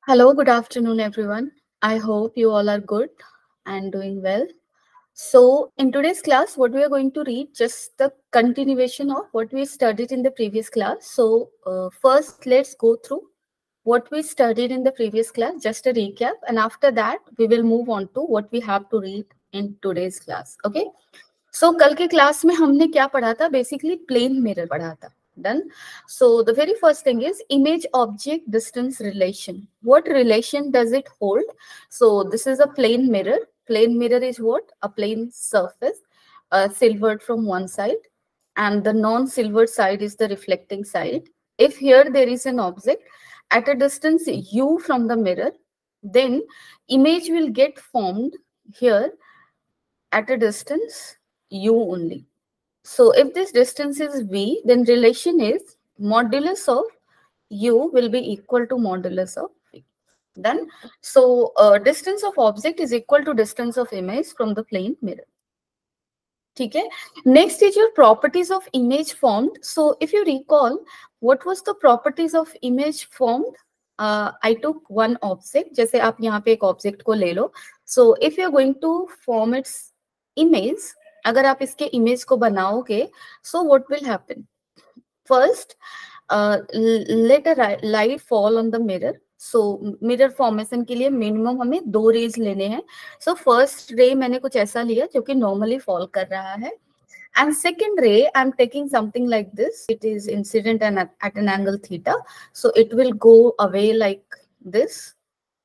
Hello, good afternoon, everyone. I hope you all are good and doing well. So, in today's class, what we are going to read, just the continuation of what we studied in the previous class. So, first, let's go through what we studied in the previous class, just a recap. And after that, we will move on to what we have to read in today's class. Okay. So, कल के class में हमने क्या पढ़ा था? Basically, plane mirror पढ़ा था. Done. So the very first thing is image object distance relation. What relation does it hold? So this is a plane mirror. Plane mirror is what? A plane surface, silvered from one side, and the non-silvered side is the reflecting side. If here there is an object at a distance u from the mirror, then image will get formed here at a distance u only. So if this distance is v, then relation is modulus of u will be equal to modulus of v. Done. So distance of object is equal to distance of image from the plane mirror. Okay. Next is your properties of image formed. So if you recall, what was the properties of image formed? I took one object. जैसे आप यहाँ पे एक object को ले लो. So if you are going to form its image, अगर आप इसके image को बनाओगे, so what will happen? First, let a light fall on the mirror. So mirror formation के लिए minimum हमें 2 rays लेने हैं. So first ray मैंने कुछ ऐसा लिया जो कि normally fall कर रहा है. And second ray, I'm taking something like this. It is incident and at an angle theta. So it will go away like this,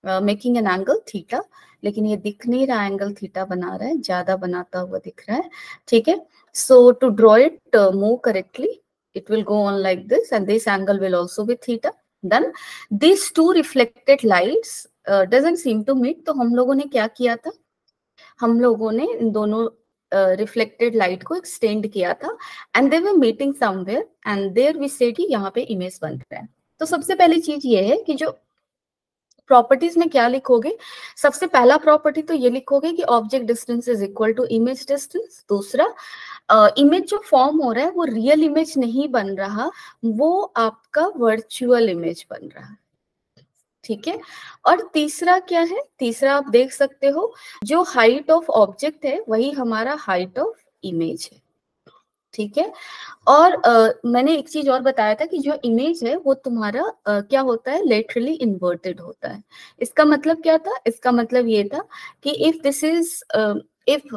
making an angle theta. लेकिन ये दिख नहीं रहा एंगल थीटा बना रहा है, ज्यादा बनाता हुआ दिख रहा है. ठीक है. So to draw it more correctly, it will go on like this, and this angle will also be theta. Then these two reflected lights doesn't seem to meet. तो हम लोगों ने क्या किया था? हम लोगों ने इन दोनों रिफ्लेक्टेड लाइट को एक्सटेंड किया था, and they were meeting somewhere, and there we said कि यहाँ पे इमेज बन रहा है. तो सबसे पहली चीज ये है कि जो प्रॉपर्टीज में क्या लिखोगे? सबसे पहला प्रॉपर्टी तो ये लिखोगे कि object distance is equal to image distance. दूसरा, इमेज जो फॉर्म हो रहा है वो रियल इमेज नहीं बन रहा, वो आपका वर्चुअल इमेज बन रहा है. ठीक है. और तीसरा क्या है? तीसरा आप देख सकते हो, जो हाइट ऑफ ऑब्जेक्ट है वही हमारा हाइट ऑफ इमेज है. ठीक है. और मैंने एक चीज और बताया था कि जो इमेज है वो तुम्हारा क्या होता है? लेटरली इन्वर्टेड होता है. इसका मतलब क्या था? इसका मतलब ये था कि if this is if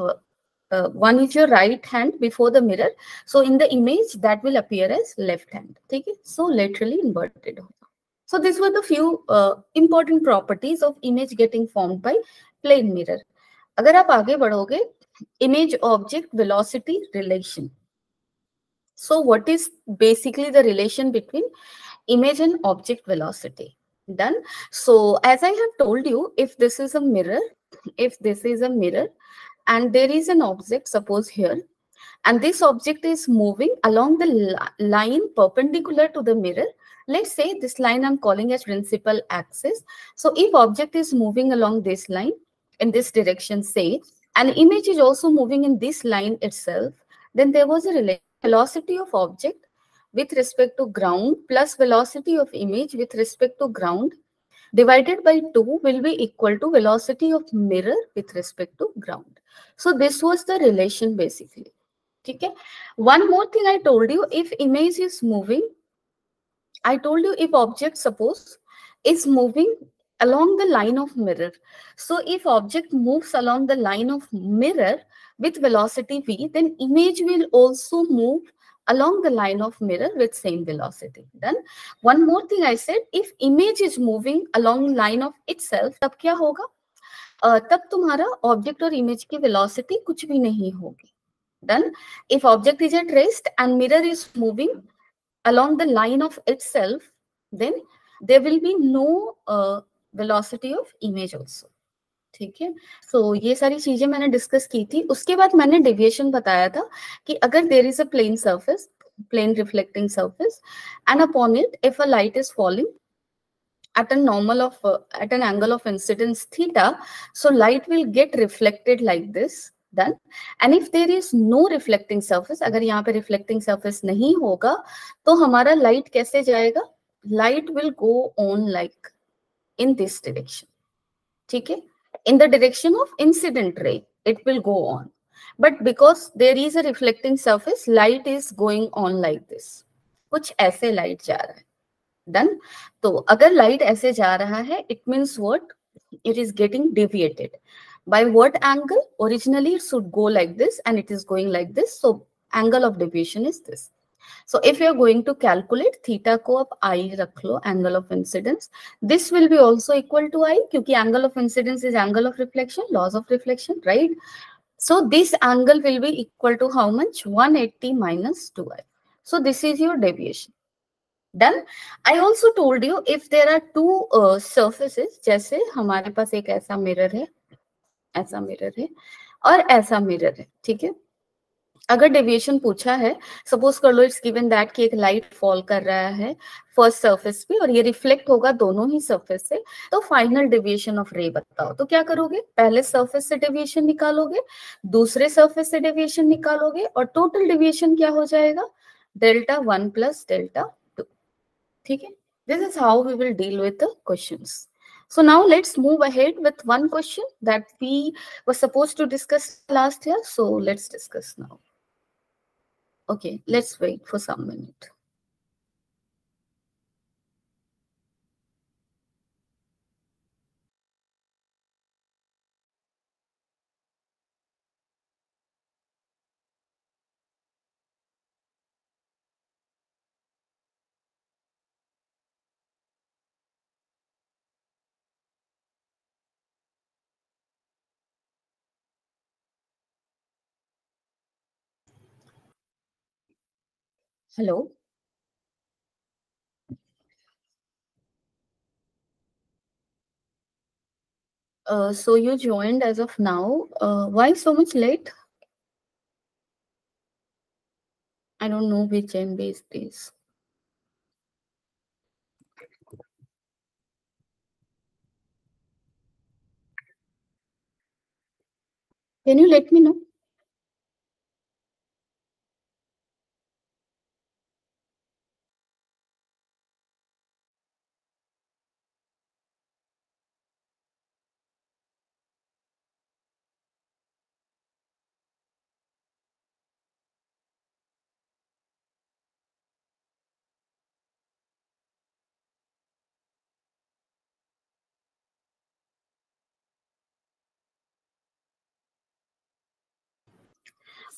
one is your right hand before the mirror, so in the image that will appear as left hand. ठीक है. So laterally inverted होगा. So these were the few important properties of image getting formed by plane mirror. अगर आप आगे बढ़ोगे, image object velocity relation. So what is basically the relation between image and object velocity? Done. So as I have told you, if this is a mirror, and there is an object, suppose here, and this object is moving along the line perpendicular to the mirror. Let's say this line I'm calling as principal axis. So if object is moving along this line in this direction, say, and image is also moving in this line itself, then there was a relation. Velocity of object with respect to ground plus velocity of image with respect to ground divided by 2 will be equal to velocity of mirror with respect to ground. So this was the relation basically. Okay. One more thing I told you, if image is moving, I told you if object suppose is moving along the line of mirror. So if object moves along the line of mirror with velocity v, then image will also move along the line of mirror with same velocity. Done. One more thing I said, if image is moving along line of itself, तब क्या होगा? तब तुम्हारा object और image की velocity कुछ भी नहीं होगी. Done. If object is at rest and mirror is moving along the line of itself, then there will be no velocity of image also. ठीक है. So ये सारी चीजें मैंने डिस्कस की थी. उसके बाद मैंने डेविएशन बताया था कि अगर there is a plane surface, plane reflecting surface, and upon it if a light is falling at a normal of at an angle of incidence theta, so light will get reflected like this. Done. And if there is no reflecting surface, अगर यहाँ पे reflecting surface नहीं होगा, तो हमारा light कैसे जाएगा? Light will go on like in this direction. ठीक है, in the direction of incident ray it will go on, but because there is a reflecting surface, light is going on like this. कुछ ऐसे light जा रहा है. Done. तो अगर light ऐसे जा रहा है, it means what, it is getting deviated. By what angle? Originally it should go like this and it is going like this, so angle of deviation is this. So if you are going to calculate theta को आप I रख लो, angle of incidence, this will be also equal to I, क्योंकि angle of incidence is angle of reflection, laws of reflection, right? So this angle will be equal to how much? 180 minus 2I. So this is your deviation. Done. I also told you if there are two surfaces, जैसे हमारे पास एक ऐसा mirror है, ऐसा mirror है और ऐसा mirror है, ठीक है. अगर डेविएशन पूछा है, सपोज कर लो इट्स गिवन दैट कि एक लाइट फॉल कर रहा है फर्स्ट सरफेस पे और ये रिफ्लेक्ट होगा दोनों ही सरफेस से, तो फाइनल डेविएशन ऑफ रे बताओ. तो क्या करोगे, पहले सरफेस से डेविएशन निकालोगे, दूसरे सरफेस से डेविएशन निकालोगे और टोटल डेविएशन क्या हो जाएगा, डेल्टा 1 प्लस डेल्टा 2. ठीक है, this is how we will deal with the questions. So now let's move ahead with one question that we were supposed to discuss last year. So let's discuss now. Okay, let's wait for some minute. Hello. So you joined as of now. Why so much late? I don't know which MB it is. Can you let me know?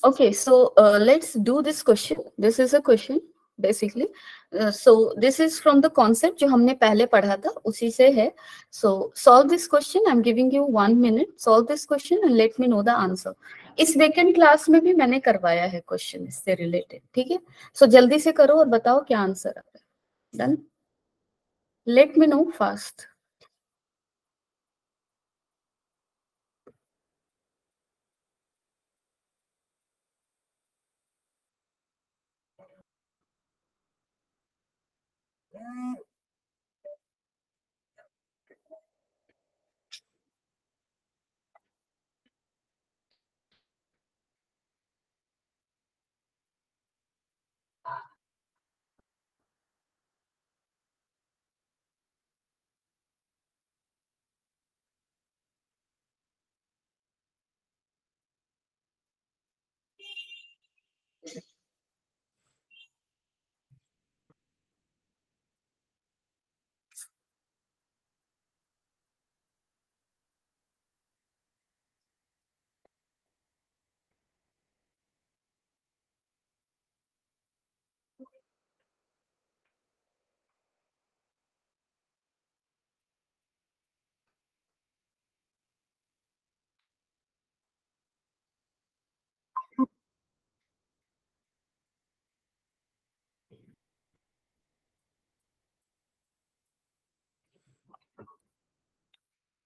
Okay, so let's do this question. This is a question basically. So this is from the concept जो हमने पहले पढ़ा था, उसी से है. So solve this question. I'm giving you 1 minute. Solve this question and let me know the answer. इस vacant class में भी मैंने करवाया है क्वेश्चन इससे रिलेटेड, ठीक है. सो जल्दी से करो और बताओ क्या आंसर आ रहा है. Done. Let me know fast.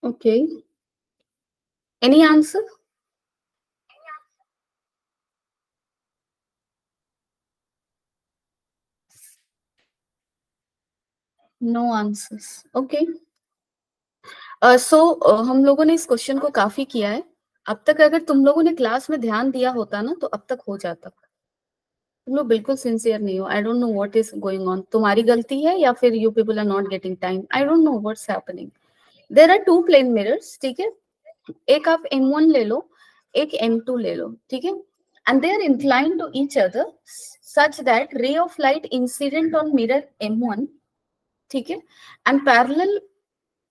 Okay, any answer? No answers. Okay. So हम लोगों ने इस क्वेश्चन को काफी किया है अब तक. अगर तुम लोगों ने क्लास में ध्यान दिया होता ना तो अब तक हो जाता. तुम लोग बिल्कुल सिंसियर नहीं हो. I don't know what is going on. तुम्हारी गलती है या फिर you people are not getting time. I don't know what's happening. There are two plane mirrors, ठीक है, एक आप M1 ले लो, एक M2 ले लो, ठीक है, and they are inclined to each other such that ray of light incident on mirror M1, ठीक है, and parallel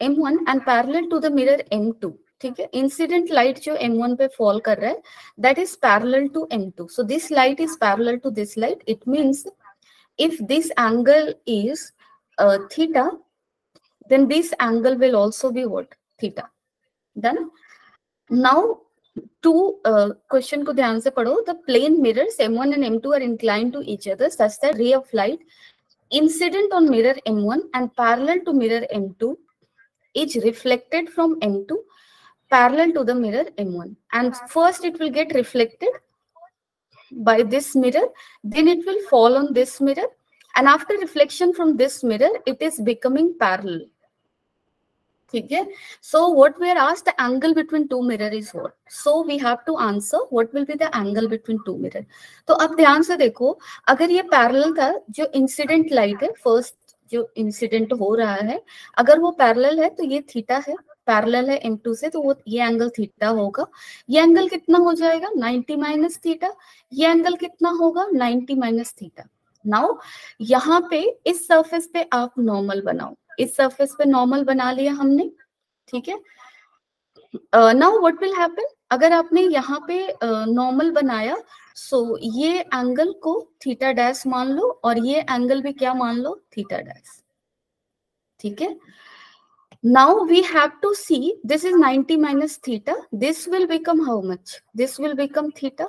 M1 and parallel to the mirror M2, ठीक है, इंसिडेंट लाइट जो M1 पे फॉल कर रहा है that is parallel to M2, so this light is parallel to this light. It means if this angle is theta, then this angle will also be what? Theta. Done. Now two question को ध्यान से पढ़ो. The plane mirrors M1 and M2 are inclined to each other such that ray of light incident on mirror M1 and parallel to mirror M2 is reflected from M2 parallel to the mirror M1, and first it will get reflected by this mirror, then it will fall on this mirror, and after reflection from this mirror it is becoming parallel. ठीक है, so what we are asked, the angle between two mirror is what, so we have to answer what will be the angle between two mirror. तो अब ध्यान से देखो, अगर ये parallel था, जो इंसिडेंट लाइट है, फर्स्ट जो इंसिडेंट हो रहा है, अगर वो पैरेलल है तो ये थीटा है, पैरेलल है M2 से, तो वो ये एंगल थीटा होगा. ये एंगल कितना हो जाएगा? 90 माइनस थीटा. ये एंगल कितना होगा? 90 माइनस थीटा. नाउ यहाँ पे इस सरफेस पे आप नॉर्मल बनाओ, इस सरफेस पे नॉर्मल बना लिया हमने, ठीक है. नाउ व्हाट विल हैपन, अगर आपने यहाँ पे नॉर्मल बनाया, सो ये एंगल को थीटा डैश मान लो और ये एंगल भी क्या मान लो? थीटा डैश, ठीक है. Now we have to see, this is 90 minus theta, this will become how much? This will become theta.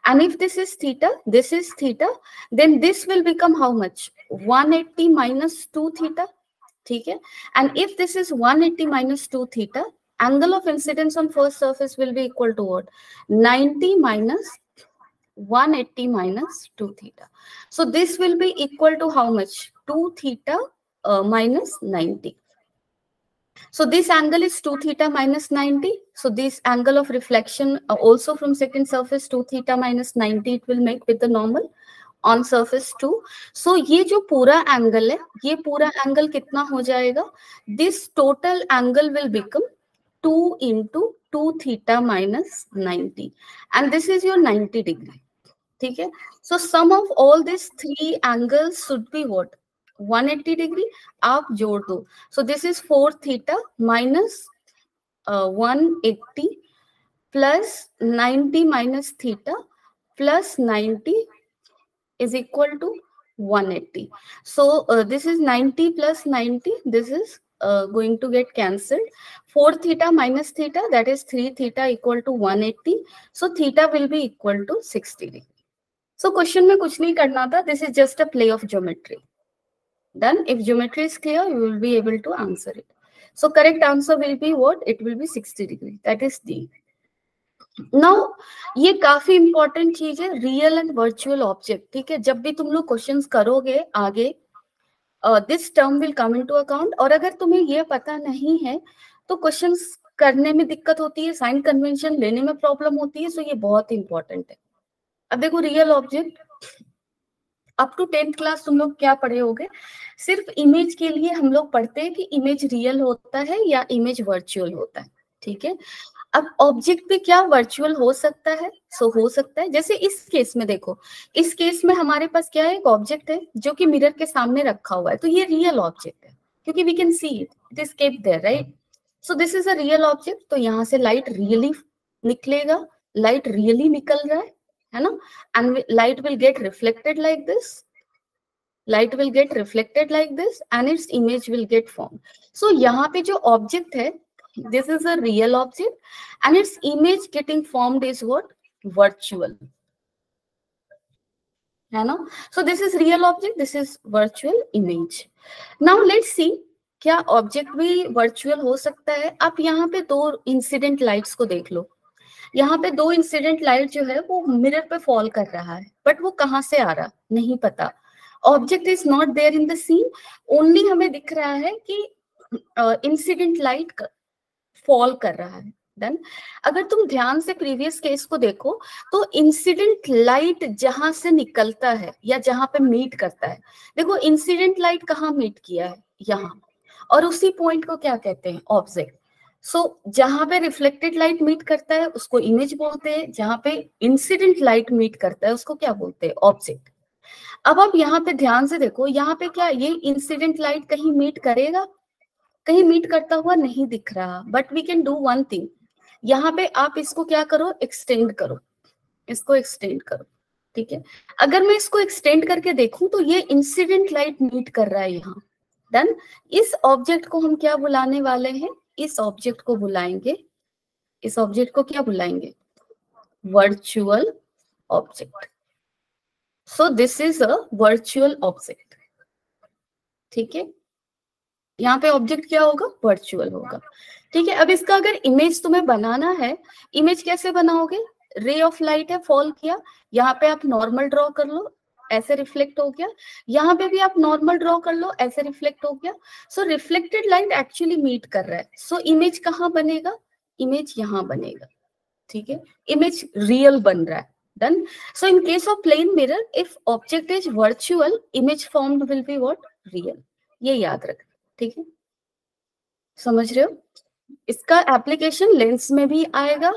And if this is theta, this is theta, then this will become how much? 180 minus 2 theta. Okay? And if this is 180 minus 2 theta, angle of incidence on first surface will be equal to what? 90 minus 180 minus 2 theta. So this will be equal to how much? 2 theta minus 90. So this angle is 2 theta minus 90. So this angle of reflection also from second surface 2 theta minus 90 it will make with the normal on surface 2. So ये जो पूरा angle है, ये पूरा angle कितना हो जाएगा? This total angle will become 2 into 2 theta minus 90. And this is your 90 degree. ठीक है? So sum of all these three angles should be what? 180 degree. आप जोड़ दो. So this is 4 theta minus 180 plus 90 minus theta plus 90 is equal to 180. So this is 90 plus 90. This is going to get cancelled. 4 theta minus theta, that is 3 theta equal to 180. So theta will be equal to 60 degree. So question में कुछ नहीं करना था. This is just a play of geometry. Done. If geometry is clear, you will be able to answer it. So correct answer will be what? It will be 60 degree. That is D. Now, ये काफी important चीज है, real and virtual object. ठीक है, जब भी तुम लोग questions करोगे आगे, this term will come into account. और अगर तुम्हें ये पता नहीं है, तो questions करने में दिक्कत होती है, sign convention लेने में problem होती है, so ये बहुत important है. अब देखो real object, up to 10th class तुम लोग क्या पढ़े होगे? सिर्फ इमेज के लिए हम लोग पढ़ते हैं कि इमेज रियल होता है या इमेज वर्चुअल होता है, ठीक है. अब ऑब्जेक्ट भी क्या वर्चुअल हो सकता है? सो हो सकता है. जैसे इस केस में देखो, इस केस में हमारे पास क्या है? एक ऑब्जेक्ट है जो कि मिरर के सामने रखा हुआ है, तो ये रियल ऑब्जेक्ट है क्योंकि we can see it, it is kept there, right. So this is a real object. तो यहाँ से लाइट रियली निकलेगा, लाइट रियली निकल रहा है ना, and light will get reflected like this, light will get reflected like this, and its image will get formed. So यहाँ पे जो object है, this is a real object, and its image getting formed is what? Virtual, है ना. So this is real object, this is virtual image. Now let's see, क्या object भी virtual हो सकता है? आप यहाँ पे दो incident lights को देख लो. यहाँ पे दो इंसिडेंट लाइट जो है वो मिरर पे फॉल कर रहा है, बट वो कहाँ से आ रहा नहीं पता. Object is not there in the scene, only हमें दिख रहा है कि इंसिडेंट लाइट फॉल कर रहा है. देन अगर तुम ध्यान से प्रीवियस केस को देखो, तो इंसिडेंट लाइट जहां से निकलता है या जहां पे मीट करता है, देखो इंसिडेंट लाइट कहाँ मीट किया है? यहाँ. और उसी पॉइंट को क्या कहते हैं, ऑब्जेक्ट। सो जहां पे रिफ्लेक्टेड लाइट मीट करता है उसको इमेज बोलते हैं, जहां पे इंसिडेंट लाइट मीट करता है उसको क्या बोलते हैं, ऑब्जेक्ट। अब आप यहाँ पे ध्यान से देखो, यहाँ पे क्या ये इंसिडेंट लाइट कहीं मीट करेगा, कहीं मीट करता हुआ नहीं दिख रहा, but we can do one thing, यहाँ पे आप इसको क्या करो, एक्सटेंड करो, इसको एक्सटेंड करो, ठीक है। अगर मैं इसको एक्सटेंड करके देखूं तो ये इंसिडेंट लाइट मीट कर रहा है यहाँ, डन। इस ऑब्जेक्ट को हम क्या बुलाने वाले हैं, इस ऑब्जेक्ट को बुलाएंगे, इस ऑब्जेक्ट को क्या बुलाएंगे, virtual object. So this is a virtual object, ठीक है। यहाँ पे ऑब्जेक्ट क्या होगा, वर्चुअल होगा, ठीक है। अब इसका अगर इमेज तुम्हें बनाना है, इमेज कैसे बनाओगे, रे ऑफ लाइट है, फॉल किया, यहाँ पे आप नॉर्मल ड्रॉ कर लो, ऐसे रिफ्लेक्ट हो गया, यहाँ पे भी आप नॉर्मल ड्रॉ कर लो, ऐसे रिफ्लेक्ट हो गया। सो रिफ्लेक्टेड लाइट एक्चुअली मीट कर रहा है, सो इमेज कहाँ बनेगा, इमेज यहाँ बनेगा, ठीक है, इमेज रियल बन रहा है, done. So in case of plane mirror, if object is virtual, image formed will be what, real, ये याद रखना, ठीक है, समझ रहे हो। इसका एप्लीकेशन लेंस में भी आएगा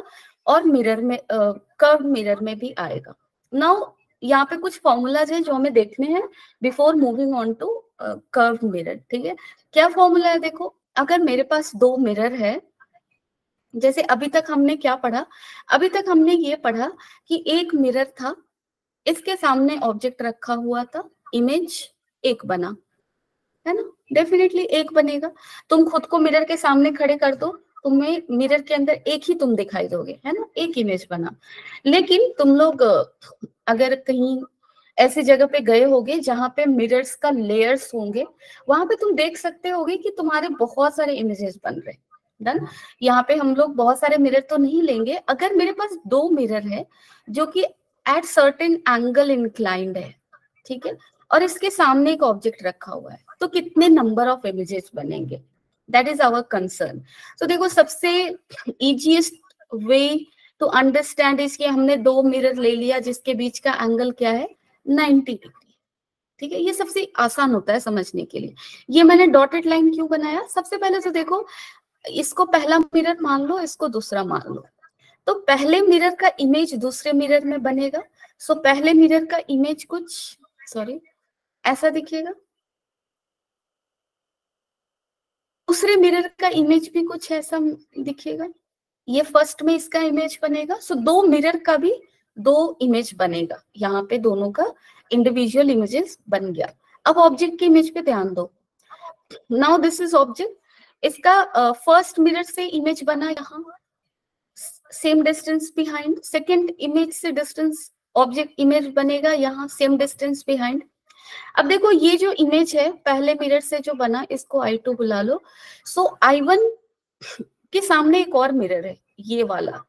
और मिरर में, कर्व मिरर में भी आएगा। नाउ यहाँ पे कुछ फॉर्मूलाज हैं जो हमें देखने हैं before moving on to curve mirror, ठीक है। क्या फॉर्मूला है, देखो, अगर मेरे पास दो मिरर है, जैसे अभी तक हमने क्या पढ़ा, अभी तक हमने ये पढ़ा कि एक मिरर था, इसके सामने ऑब्जेक्ट रखा हुआ था, इमेज एक बना, है ना, डेफिनेटली एक बनेगा। तुम खुद को मिरर के सामने खड़े कर दो, तुम्हें मिरर के अंदर एक ही तुम दिखाई दोगे, है ना, एक इमेज बना। लेकिन तुम लोग अगर कहीं ऐसी जगह पे गए होगे जहां पे मिरर्स का लेयर्स होंगे, वहां पे तुम देख सकते होगे कि तुम्हारे बहुत सारे इमेजेस बन रहे, डन। यहाँ पे हम लोग बहुत सारे मिरर तो नहीं लेंगे, अगर मेरे पास दो मिरर है जो कि एट सर्टेन एंगल इंक्लाइंड है, ठीक है, और इसके सामने एक ऑब्जेक्ट रखा हुआ है, तो कितने नंबर ऑफ इमेजेस बनेंगे, दैट इज आवर कंसर्न। तो देखो, सबसे easiest way to understand is कि हमने दो मिरर ले लिया जिसके बीच का एंगल क्या है, 90 डिग्री, ठीक है, ये सबसे आसान होता है समझने के लिए। ये मैंने डॉटेड लाइन क्यों बनाया, सबसे पहले तो देखो, इसको पहला मिरर मान लो, इसको दूसरा मान लो, तो पहले मिरर का इमेज दूसरे मिरर में बनेगा। सो पहले मिरर का इमेज कुछ, सॉरी, ऐसा दिखेगा, दूसरे मिरर का इमेज भी कुछ ऐसा दिखेगा, ये फर्स्ट में इसका इमेज बनेगा। सो दो मिरर का भी दो इमेज बनेगा, यहाँ पे दोनों का इंडिविजुअल इमेजेस बन गया। अब ऑब्जेक्ट की इमेज पे ध्यान दो, नाउ दिस इज ऑब्जेक्ट, इसका फर्स्ट मिरर से इमेज बना यहाँ, same distance behind, second image से डिस्टेंस, ऑब्जेक्ट इमेज बनेगा यहाँ, सेम डिस्टेंस बिहाइंड। अब देखो, ये जो इमेज है पहले मिरर से जो बना, इसको I2 बुला लो। सो I1 के सामने एक और मिरर है, ये वाला,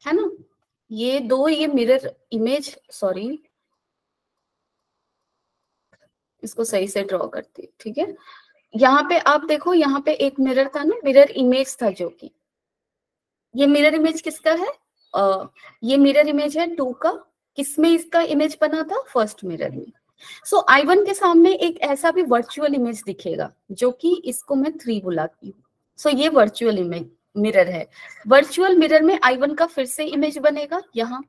है ना, ये दो, ये मिरर इमेज, सॉरी, इसको सही से ड्रॉ करती है, ठीक है। यहाँ पे आप देखो, यहाँ पे एक मिरर था ना, मिरर इमेज था, जो कि ये मिरर इमेज किसका है, ये मिरर इमेज है 2 का, किसमें इसका इमेज बना था, फर्स्ट मिरर में। सो I1 के सामने एक ऐसा भी वर्चुअल इमेज दिखेगा, जो कि इसको मैं 3 बुलाती हूँ। सो ये वर्चुअल इमेज मिरर है, वर्चुअल मिरर में I1 का फिर से इमेज बनेगा, यहाँ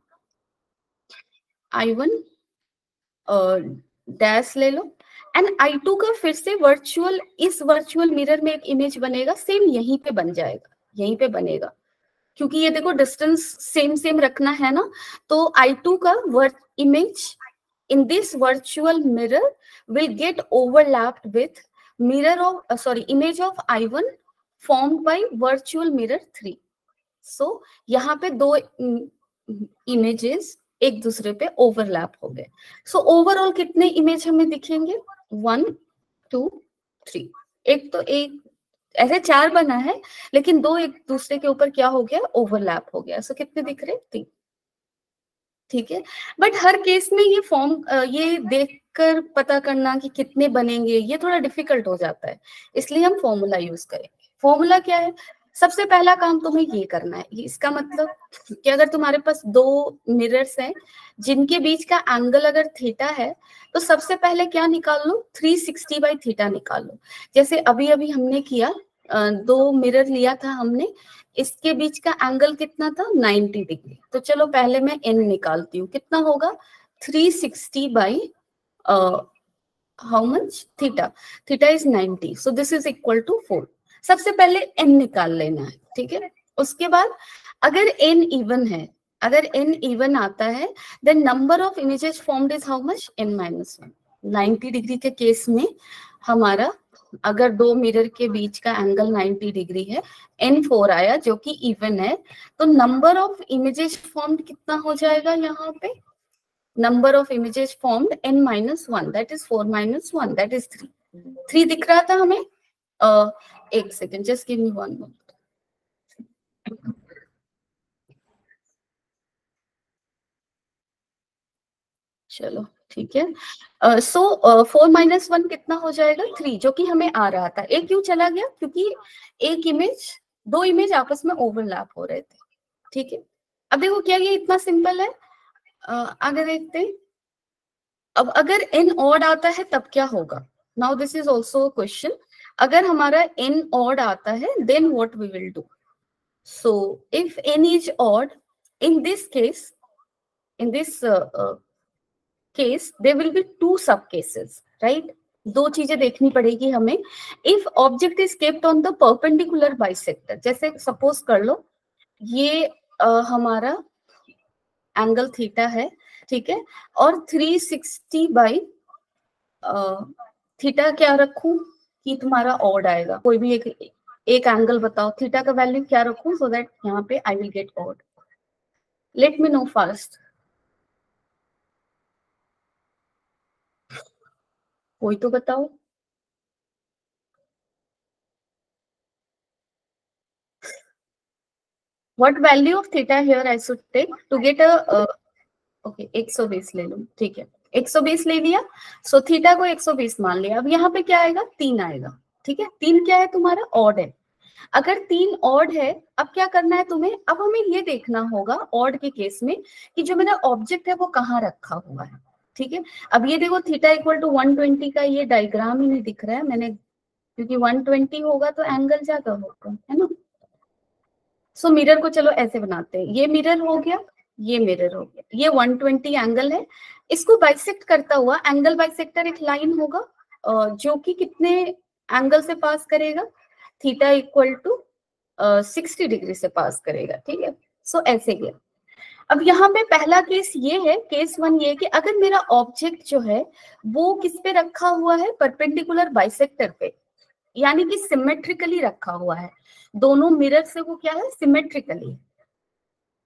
I1 डैश ले लो, एंड I2 का फिर से वर्चुअल, इस वर्चुअल मिरर में एक इमेज बनेगा, सेम यहीं पे बन जाएगा, यहीं पे बनेगा, क्योंकि ये देखो डिस्टेंस सेम सेम रखना है ना। तो I2 का image in this virtual mirror will get overlapped with mirror of image of I1 formed by virtual mirror 3. So यहाँ पे दो इमेजेस एक दूसरे पे ओवरलैप हो गए। सो ओवरऑल कितने इमेज हमें दिखेंगे, 1 2 3, एक तो एक ऐसे 4 बना है, लेकिन दो एक दूसरे के ऊपर क्या हो गया, ओवरलैप हो गया। सो कितने दिख रहे, 3, ठीक है। बट हर केस में ये फॉर्म, ये देखकर पता करना कि कितने बनेंगे, ये थोड़ा डिफिकल्ट हो जाता है, इसलिए हम फॉर्मूला यूज करेंगे। फॉर्मूला क्या है, सबसे पहला काम तुम्हें ये करना है, इसका मतलब कि अगर तुम्हारे पास दो मिरर्स हैं जिनके बीच का एंगल अगर थीटा है, तो सबसे पहले क्या निकाल लो, 360 बाई थीटा निकाल लो। जैसे अभी अभी हमने किया, दो मिरर लिया था हमने, इसके बीच का एंगल कितना था, 90 डिग्री। तो चलो पहले मैं एन निकालती हूँ, कितना होगा, 360 by how much, theta, theta is 90, so this is equal to 4। सबसे पहले एन निकाल लेना है, ठीक है। उसके बाद अगर एन इवन है, अगर एन इवन आता है, then number of images formed is how much, n minus 1। 90 degree के केस में हमारा अगर दो मिरर के बीच का एंगल 90 डिग्री है, n4 आया जो कि इवन है, तो नंबर ऑफ इमेजेस फॉर्म्ड कितना हो जाएगा, यहाँ पे number of images formed n minus 1, that is 4 minus 1, that is 3। 3 दिख रहा था हमें, एक second, just give me 1 minute. चलो ठीक है। सो 4 माइनस 1 कितना हो जाएगा, 3, जो कि हमें आ रहा था। एक क्यों चला गया, क्योंकि एक इमेज, दो इमेज आपस में ओवरलैप हो रहे थे, ठीक है। अब देखो क्या ये इतना सिंपल है, आगे देखते हैं। अब अगर n ऑड आता है तब क्या होगा, now this is also question. अगर हमारा n ऑड आता है, then what we will do. So if n is odd, in this case, in this case there will be two sub cases, right? दो चीजें देखनी पड़ेगी हमें। If object is kept on the perpendicular bisector, जैसे suppose कर लो ये हमारा angle theta है, ठीक है, और 360 बाई थीटा क्या रखूं कि तुम्हारा ऑड आएगा, कोई भी एक एंगल बताओ, थीटा का वैल्यू क्या रखूं सो दैट यहाँ पे I will get odd. Late me know fast, कोई तो बताओ। What value of theta here I should take to get a okay 120 ले लो, ठीक है, 120 ले लिया। सो थीटा को 120 मान लिया। अब यहाँ पे क्या आएगा, 3 आएगा, ठीक है। 3 क्या है तुम्हारा, ऑड है। अगर 3 ऑड है, अब क्या करना है तुम्हें, अब हमें ये देखना होगा ऑड के केस में कि जो मेरा ऑब्जेक्ट है वो कहाँ रखा हुआ है, ठीक है। अब ये देखो थीटा इक्वल टू 120 का ये डायग्राम ही नहीं दिख रहा है मैंने, क्योंकि 120 होगा तो एंगल ज्यादा होगा, है ना। सो मिरर को चलो ऐसे बनाते हैं, ये मिरर हो गया, ये मिरर हो गया, ये 120 एंगल है। इसको बाइसेक्ट करता हुआ एंगल बाइसेक्टर एक लाइन होगा जो कि कितने एंगल से पास करेगा, थीटा इक्वल टू 60 डिग्री से पास करेगा, ठीक है। सो ऐसे गया। अब यहाँ पे पहला केस ये है, केस 1 ये कि अगर मेरा ऑब्जेक्ट जो है वो किस पे रखा हुआ है, परपेंडिकुलर बाइसेक्टर पे, यानी कि सिमेट्रिकली रखा हुआ है, दोनों मिरर से वो क्या है, सिमेट्रिकली,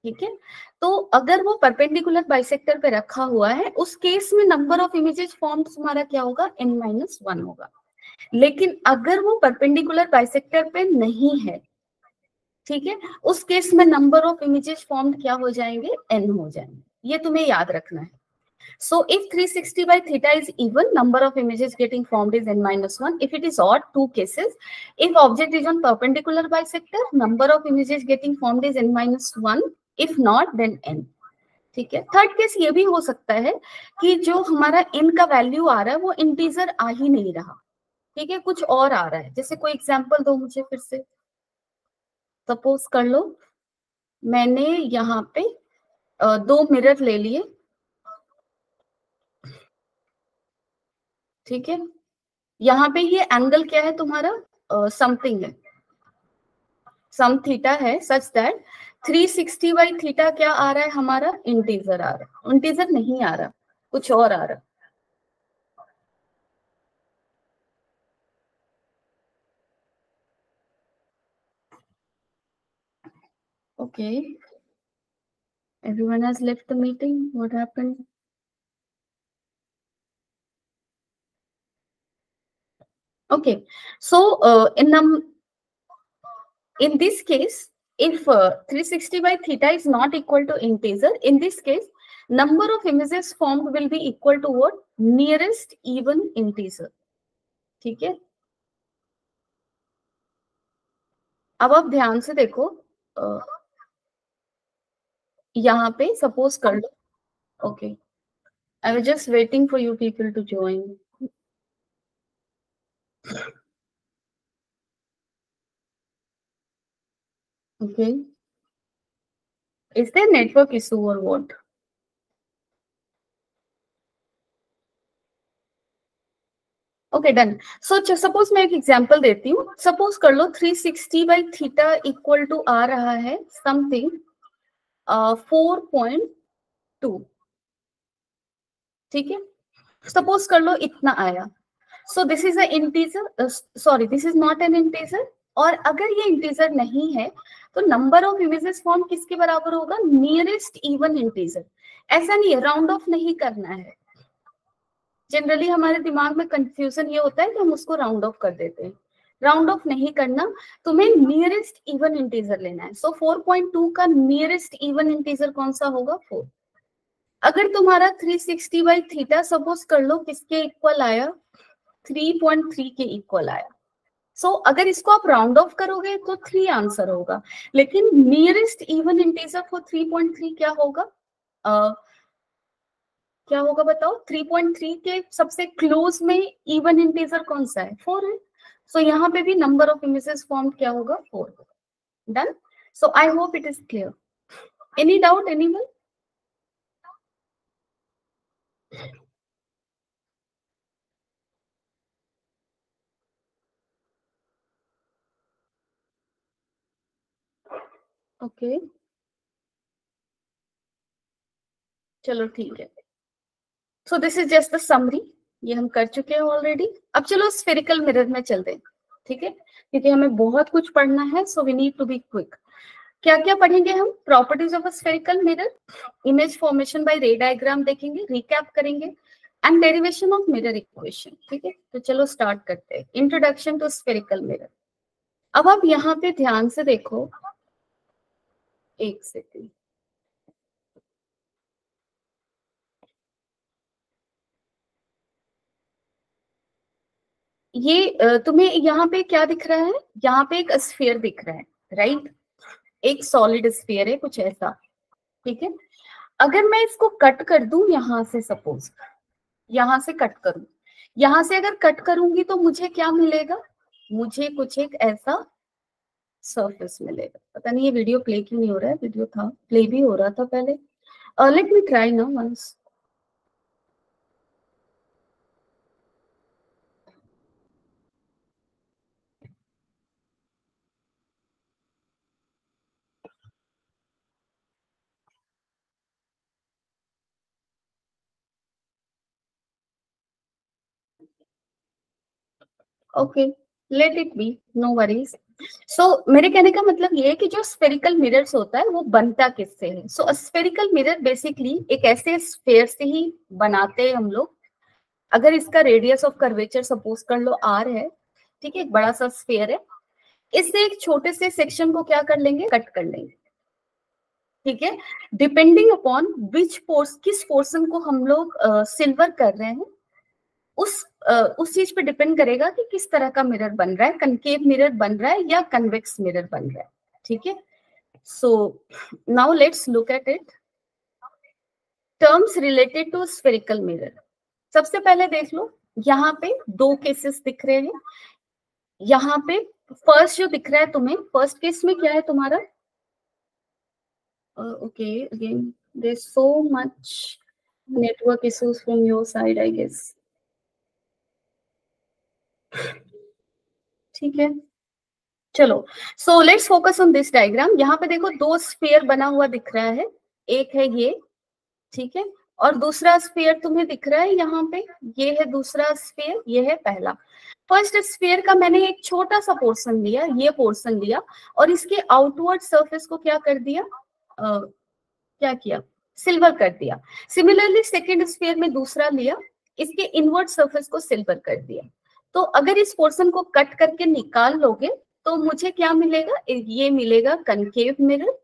ठीक है। तो अगर वो परपेंडिकुलर बाइसेक्टर पे रखा हुआ है, उस केस में नंबर ऑफ इमेजेस फॉर्म्ड तुम्हारा क्या होगा, n-1 होगा। लेकिन अगर वो परपेंडिकुलर बाइसेक्टर पे नहीं है, ठीक है, उस केस में नंबर ऑफ इमेजेस फॉर्म्ड क्या हो जाएंगे, n हो जाएंगे। ये तुम्हें याद रखना है। So if 360 by theta is even, number of images getting formed is n-1. If it is odd, two cases. If object is on perpendicular bisector, number of images getting formed is n-1. If not, then n. ठीक है। Third case ये भी हो सकता है कि जो हमारा n का वैल्यू आ रहा है वो इंटीजर आ ही नहीं रहा, ठीक है, कुछ और आ रहा है। जैसे कोई एग्जांपल दो मुझे फिर से। सपोज कर लो मैंने यहाँ पे दो मिरर ले लिए, ठीक है। यहाँ पे ये एंगल क्या है तुम्हारा, समथिंग है, सम थीटा है, सच दैट 360 बाई थीटा क्या आ रहा है हमारा, इंटीजर आ रहा है। इंटीजर नहीं आ रहा, कुछ और आ रहा। Okay, everyone has left the meeting, what happened? Okay, so in this case, if 360 by theta is not equal to integer, in this case number of images formed will be equal to what, nearest even integer, ठीक है। अब आप ध्यान से देखो, यहाँ पे suppose कर लो, okay, I was just waiting for you people to join. Okay, is there network issue or what? Okay done. So suppose मैं एक एग्जांपल देती हूँ। सपोज कर लो 360/थीटा इक्वल टू आ रहा है समथिंग 4.2, ठीक है। सपोज कर लो इतना आया। सो this is a integer, sorry this is not an integer. और अगर ये इंटीजर नहीं है तो नंबर ऑफ इमेजेस फॉर्म किसके बराबर होगा? Nearest even integer. ऐसा नहीं है, राउंड ऑफ नहीं करना है। जनरली हमारे दिमाग में कंफ्यूजन ये होता है कि हम उसको राउंड ऑफ कर देते हैं। राउंड ऑफ नहीं करना, तुम्हें नियरेस्ट इवन इंटीजर लेना है। सो 4.2 का नियरेस्ट इवन इंटीजर कौन सा होगा? 4। अगर तुम्हारा 360/थीटा सपोज कर लो किसके इक्वल आया? 3.3 के इक्वल आया। सो अगर इसको आप राउंड ऑफ करोगे तो 3 आंसर होगा, लेकिन नियरेस्ट इवन इंटीजर फॉर 3.3 क्या होगा? क्या होगा बताओ? 3.3 के सबसे क्लोज में इवन इंटीजर कौन सा है? 4 है। सो यहाँ पे भी नंबर ऑफ इमेजेस फॉर्म क्या होगा? 4। Done. So I hope it is clear. Any doubt anyone? Okay, चलो ठीक है। So this is just the summary, ये हम कर चुके हैं ऑलरेडी। अब चलो स्फेरिकल मिरर में चलते हैं, ठीक है, क्योंकि हमें बहुत कुछ पढ़ना है। So we need to be quick. क्या क्या पढ़ेंगे हम? Properties of a spherical mirror, image formation by ray diagram देखेंगे, रिकैप करेंगे, and derivation of mirror equation, ठीक है। तो चलो स्टार्ट करते हैं। Introduction to spherical mirror. अब आप यहाँ पे ध्यान से देखो, एक सेकेंड, ये तुम्हें यहाँ पे क्या दिख रहा है? यहाँ पे एक स्फीयर दिख रहा है, राइट? एक सॉलिड स्फीयर है कुछ ऐसा, ठीक है। अगर मैं इसको कट कर दूं यहाँ से, सपोज यहाँ से कट करूं, यहाँ से अगर कट करूंगी तो मुझे क्या मिलेगा? मुझे कुछ एक ऐसा सरफेस मिलेगा। पता नहीं ये वीडियो प्ले क्यों नहीं हो रहा है? वीडियो था, प्ले भी हो रहा था पहले। लेट मी ट्राई ना once. Okay, let it be, no worries. So मेरे कहने का मतलब ये है कि जो स्फेरिकल मिरर्स होता है वो बनता किससे है? सो स्फेरिकल मिरर बेसिकली एक ऐसे स्फेयर से ही बनाते हैं हम लोग। अगर इसका रेडियस ऑफ कर्वेचर सपोज कर लो r है, ठीक है, एक बड़ा सा स्फेयर है, इससे एक छोटे से सेक्शन को क्या कर लेंगे? कट कर लेंगे, ठीक है। डिपेंडिंग अपॉन किस पोर्शन को हम लोग सिल्वर कर रहे हैं, उस चीज पे डिपेंड करेगा कि किस तरह का मिरर बन रहा है, कनकेव मिरर बन रहा है या कन्वेक्स मिरर बन रहा है, ठीक है। So now let's look at it. Terms related to spherical mirror. सबसे पहले देख लो, यहाँ पे दो केसेस दिख रहे हैं। यहाँ पे फर्स्ट जो दिख रहा है तुम्हें, फर्स्ट केस में क्या है तुम्हारा? Okay, again there so much network issues from your side I guess, ठीक है। चलो, so let's focus on this diagram. यहाँ पे देखो दो स्फीयर बना हुआ दिख रहा है, एक है ये, ठीक है, और दूसरा स्फीयर तुम्हें दिख रहा है यहाँ पे, ये है दूसरा स्फीयर, ये है पहला। फर्स्ट स्फीयर का मैंने एक छोटा सा पोर्शन लिया, ये पोर्शन लिया, और इसके आउटवर्ड सरफेस को क्या कर दिया? क्या किया? सिल्वर कर दिया। सिमिलरली सेकेंड स्फीयर में दूसरा लिया, इसके इनवर्ड सरफेस को सिल्वर कर दिया। तो अगर इस पोर्शन को कट करके निकाल लोगे तो मुझे क्या मिलेगा? ये मिलेगा कनकेव मिरर,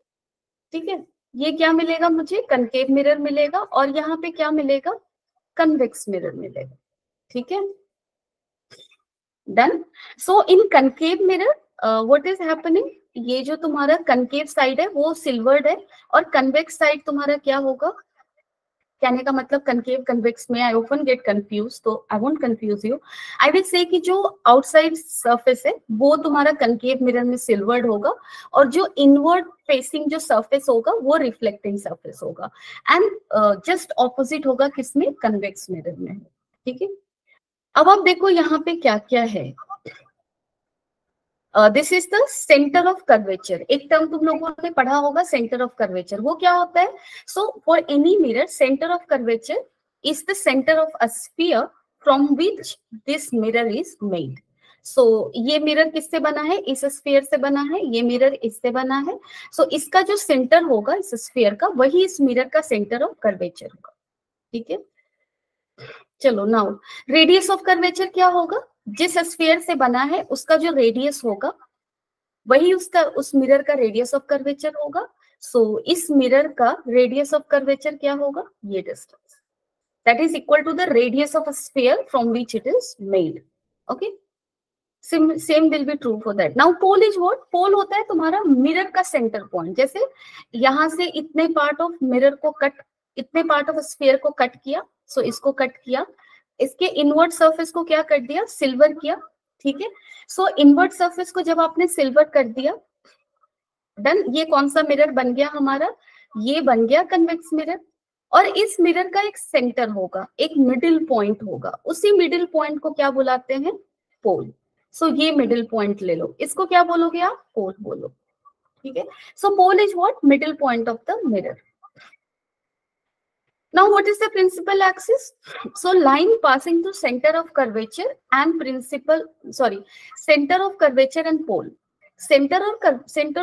ठीक है। ये क्या मिलेगा मुझे? कनकेव मिरर मिलेगा। और यहाँ पे क्या मिलेगा? कन्वेक्स मिरर मिलेगा, ठीक है। Done. So in concave mirror what is happening? ये जो तुम्हारा कनकेव साइड है वो सिल्वर्ड है, और कन्वेक्स साइड तुम्हारा क्या होगा? कहने का मतलब कनकेव कन्वेक्स में आई ऑफन गेट कंफ्यूज, तो I won't confuse you. I will say कि जो आउटसाइड सरफेस है वो तुम्हारा कनकेव मिरर में सिल्वर्ड होगा, और जो इनवर्ड फेसिंग जो सरफेस होगा वो रिफ्लेक्टिंग सरफेस होगा, एंड जस्ट ऑपोजिट होगा किसमें? कन्वेक्स मिरर में। ठीक है, अब आप देखो यहाँ पे क्या क्या है। This is the centre of curvature. एक टर्म तुम लोगों ने पढ़ा होगा, सेंटर ऑफ कर्वेचर। वो क्या होता है? So for any mirror, centre of curvature is the centre of a sphere from which this mirror is made. So ये मिरर किससे बना है? इस स्फीयर से बना है। ये मिरर इससे बना है। सो इसका जो सेंटर होगा इस स्फीयर का, वही इस मिरर का सेंटर ऑफ कर्वेचर होगा। ठीक है, चलो नाउ रेडियस ऑफ कर्वेचर क्या होगा? जिस स्फीयर से बना है उसका जो रेडियस होगा वही उसका उस मिरर का रेडियस ऑफ कर्वेचर होगा। सो इस मिरर का रेडियस ऑफ कर्वेचर क्या होगा? ये distance, that is equal to the radius of a sphere from which it is made. Okay, same will be true for that. Now pole is what? Pole होता है तुम्हारा mirror का centre point. जैसे यहां से इतने पार्ट ऑफ मिरर को cut, इतने पार्ट ऑफ स्फीयर को कट किया, सो इसको कट किया, इसके इनवर्ट सरफेस को क्या कर दिया? सिल्वर किया। ठीक है, सो इनवर्ट सरफेस को जब आपने सिल्वर कर दिया, डन। ये कौन सा मिरर बन गया हमारा? ये बन गया कन्वेक्स मिरर। और इस मिरर का एक सेंटर होगा, एक मिडिल पॉइंट होगा। उसी मिडिल पॉइंट को क्या बुलाते हैं? पोल। सो ये मिडिल पॉइंट ले लो, इसको क्या बोलोगे आप? पोल बोलो। ठीक है, so pole is what? Middle point of the mirror. Now, what is the principal axis? So, line passing through center of curvature and center of curvature and pole. Centre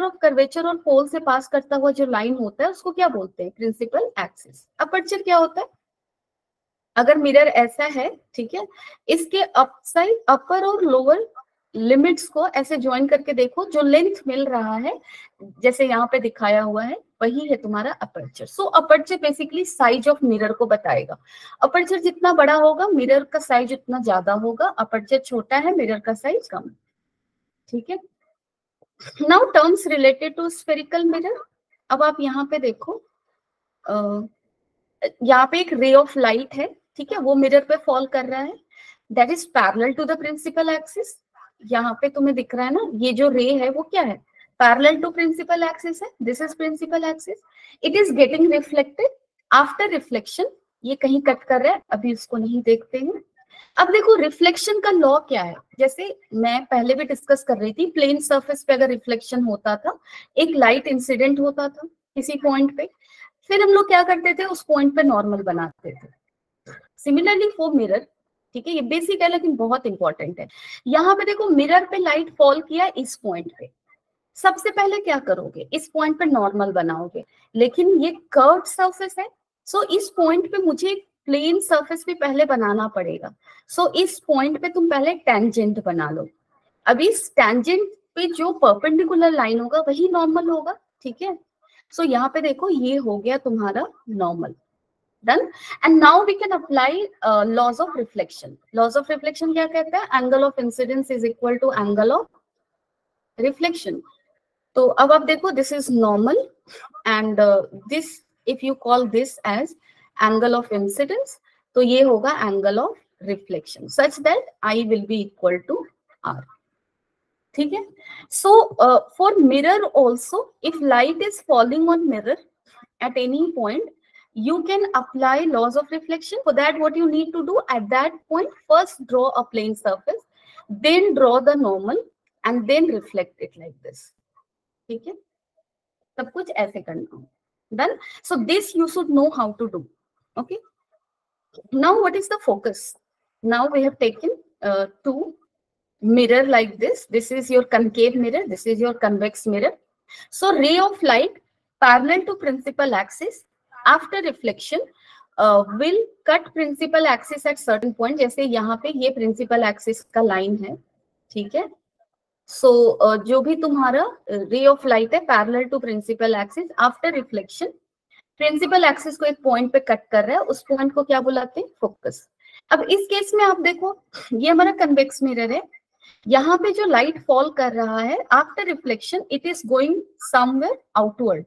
of curvature और पोल से पास करता हुआ जो line होता है उसको क्या बोलते हैं? Principal axis. अपर्चर क्या होता है? अगर मिरर ऐसा है, ठीक है, इसके अपसाइड, अपर और लोअर लिमिट्स को ऐसे ज्वाइन करके देखो, जो लेंथ मिल रहा है जैसे यहाँ पे दिखाया हुआ है वही है तुम्हारा aperture. So aperture basically size of mirror को बताएगा। अपर्चर जितना बड़ा होगा मिरर का साइज उतना ज्यादा होगा, अपर्चर छोटा है मिरर का साइज कम। ठीक है, now terms related to spherical mirror. अब आप यहाँ पे देखो, यहाँ पे एक रे ऑफ लाइट है, ठीक है, वो मिरर पे फॉल कर रहा है, that is parallel to the principal axis. यहाँ पे तुम्हें दिख रहा है ना, ये जो रे है वो क्या है? पैरेलल टू प्रिंसिपल एक्सिस है। This is principal axis. It is getting reflected. After reflection ये कहीं कट कर रहा है, अभी उसको नहीं देखते हैं। अब देखो रिफ्लेक्शन का लॉ क्या है? जैसे मैं पहले भी डिस्कस कर रही थी, प्लेन सरफेस पे अगर रिफ्लेक्शन होता था, एक लाइट इंसिडेंट होता था किसी पॉइंट पे, फिर हम लोग क्या करते थे? उस पॉइंट पे नॉर्मल बनाते थे। सिमिलरली फॉर मिरर, ठीक है, ये बेसिक है लेकिन बहुत इंपॉर्टेंट है। यहाँ पे देखो मिरर पे लाइट फॉल किया इस पॉइंट पे, सबसे पहले क्या करोगे? इस पॉइंट पे नॉर्मल बनाओगे, लेकिन ये कर्व्ड सरफेस है, सो इस पॉइंट पे मुझे प्लेन सरफेस भी पहले बनाना पड़ेगा। सो इस पॉइंट पे तुम पहले टेंजेंट बना लो। अब इस टेंजेंट पे जो परपेंडिकुलर लाइन होगा वही नॉर्मल होगा। ठीक है, सो यहाँ पे देखो ये हो गया तुम्हारा normal. Done. And now we can apply laws of reflection. Laws of reflection क्या कहता है? Angle of incidence is equal to angle of reflection. तो अब आप देखो, this is normal and this, if you call this as angle of incidence, तो ये होगा angle of reflection, such that i will be equal to r. ठीक है, so for mirror also, if light is falling on mirror at any point, you can apply laws of reflection. For that, what you need to do at that point, first draw a plane surface, then draw the normal and then reflect it like this. ठीक है, सब कुछ ऐसे करना हो। Done. So this you should know how to do. Okay. Now what is the focus? Now we have taken two mirror like this. This is your concave mirror. This is your convex mirror. So ray of light parallel to principal axis after reflection will cut principal axis at certain point. जैसे यहाँ पे ये principal axis का line है, ठीक है। So जो भी तुम्हारा ray of light है parallel to principal axis after reflection, principal axis को एक point पे cut कर रहा है, उस point को क्या बुलाते हैं? Focus. अब इस केस में आप देखो, ये हमारा convex mirror है, यहाँ पे जो लाइट फॉल कर रहा है after reflection it is going somewhere outward.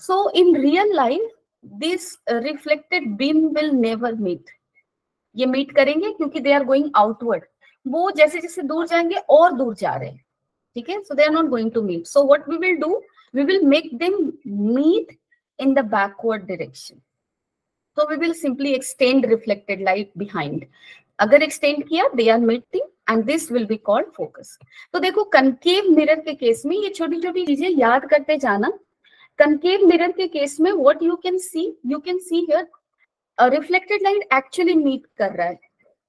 So in real life this reflected beam will never meet. ये मीट करेंगे क्योंकि दे आर गोइंग आउटवर्ड. वो जैसे जैसे दूर जाएंगे और दूर जा रहे हैं. ठीक है, so they are not going to meet. So what we will do, we will make them meet in the backward direction. So we will simply extend reflected light behind. अगर extend किया, they are meeting and this will be called focus. तो देखो concave mirror के केस में ये छोटी छोटी चीजें याद करते जाना. Concave mirror के केस में what you can see here, a reflected light actually meet कर रहा है.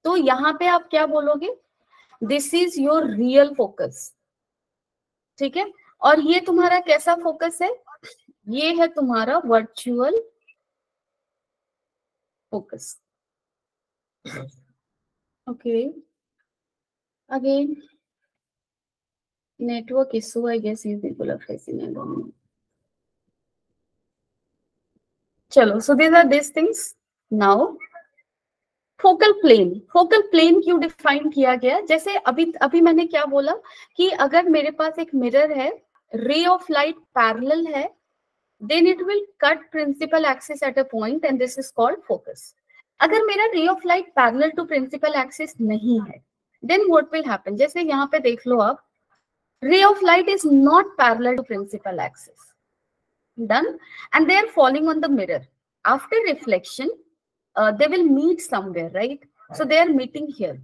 तो यहाँ पे आप क्या बोलोगे, this is your real focus. ठीक है, और ये तुम्हारा कैसा फोकस है, ये है तुम्हारा virtual focus. Okay, again network issue I guess you people are facing. I don't know. चलो, so these are this things. Now focal plane क्यों डिफाइन किया गया, जैसे अभी मैंने क्या बोला कि अगर मेरे पास एक मिरर है, रे ऑफ लाइट पैरेलल है, then it will cut principal axis at a point and this is called focus. अगर मेरा ray of light parallel to principal axis नहीं है, then what will happen, जैसे यहाँ पे देख लो आप, ray of light is not parallel to principal axis. Done. And they are falling on the mirror. After reflection, they will meet somewhere, right? So they are meeting here.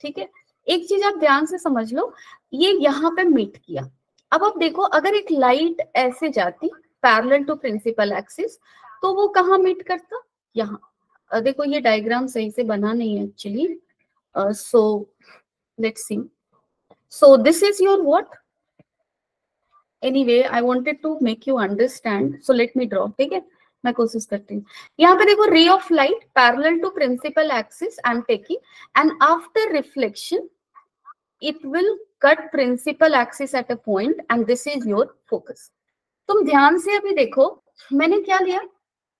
ठीक है, एक चीज आप ध्यान से समझ लो, ये यहाँ पे मीट किया. अब आप देखो, अगर एक लाइट ऐसे जाती पैरेलल टू प्रिंसिपल एक्सिस, तो वो कहाँ मीट करता, यहाँ. देखो ये डायग्राम सही से बना नहीं है actually. So let's see. So this is your what, anyway I wanted to make you understand, so let me draw. ठीक है, मैं कोशिश करती हूँ. यहाँ पे देखो, ray of light parallel to principal axis I am taking, and after reflection it will cut principal axis at a point and this is your focus. तुम ध्यान से अभी देखो, मैंने क्या लिया,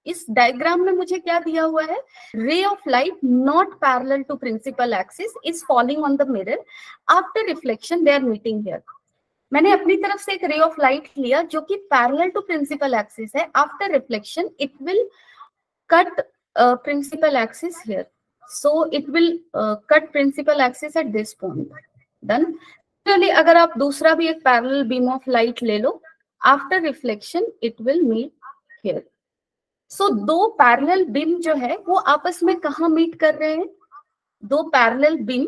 इस डायग्राम में मुझे क्या दिया हुआ है, ray of light not parallel to principal axis is falling on the mirror, after reflection they are meeting here. मैंने अपनी तरफ से एक रे ऑफ लाइट लिया जो कि पैरेलल टू प्रिंसिपल एक्सिस है, after reflection it will cut principal axis here, so it will cut principal axis at this point. Done. चलिए, अगर आप दूसरा भी एक पैरेलल बीम ऑफ लाइट ले लो, after reflection it will meet here. So दो पैरेलल बीम जो है वो आपस में कहाँ मीट कर रहे हैं, दो पैरेलल बीम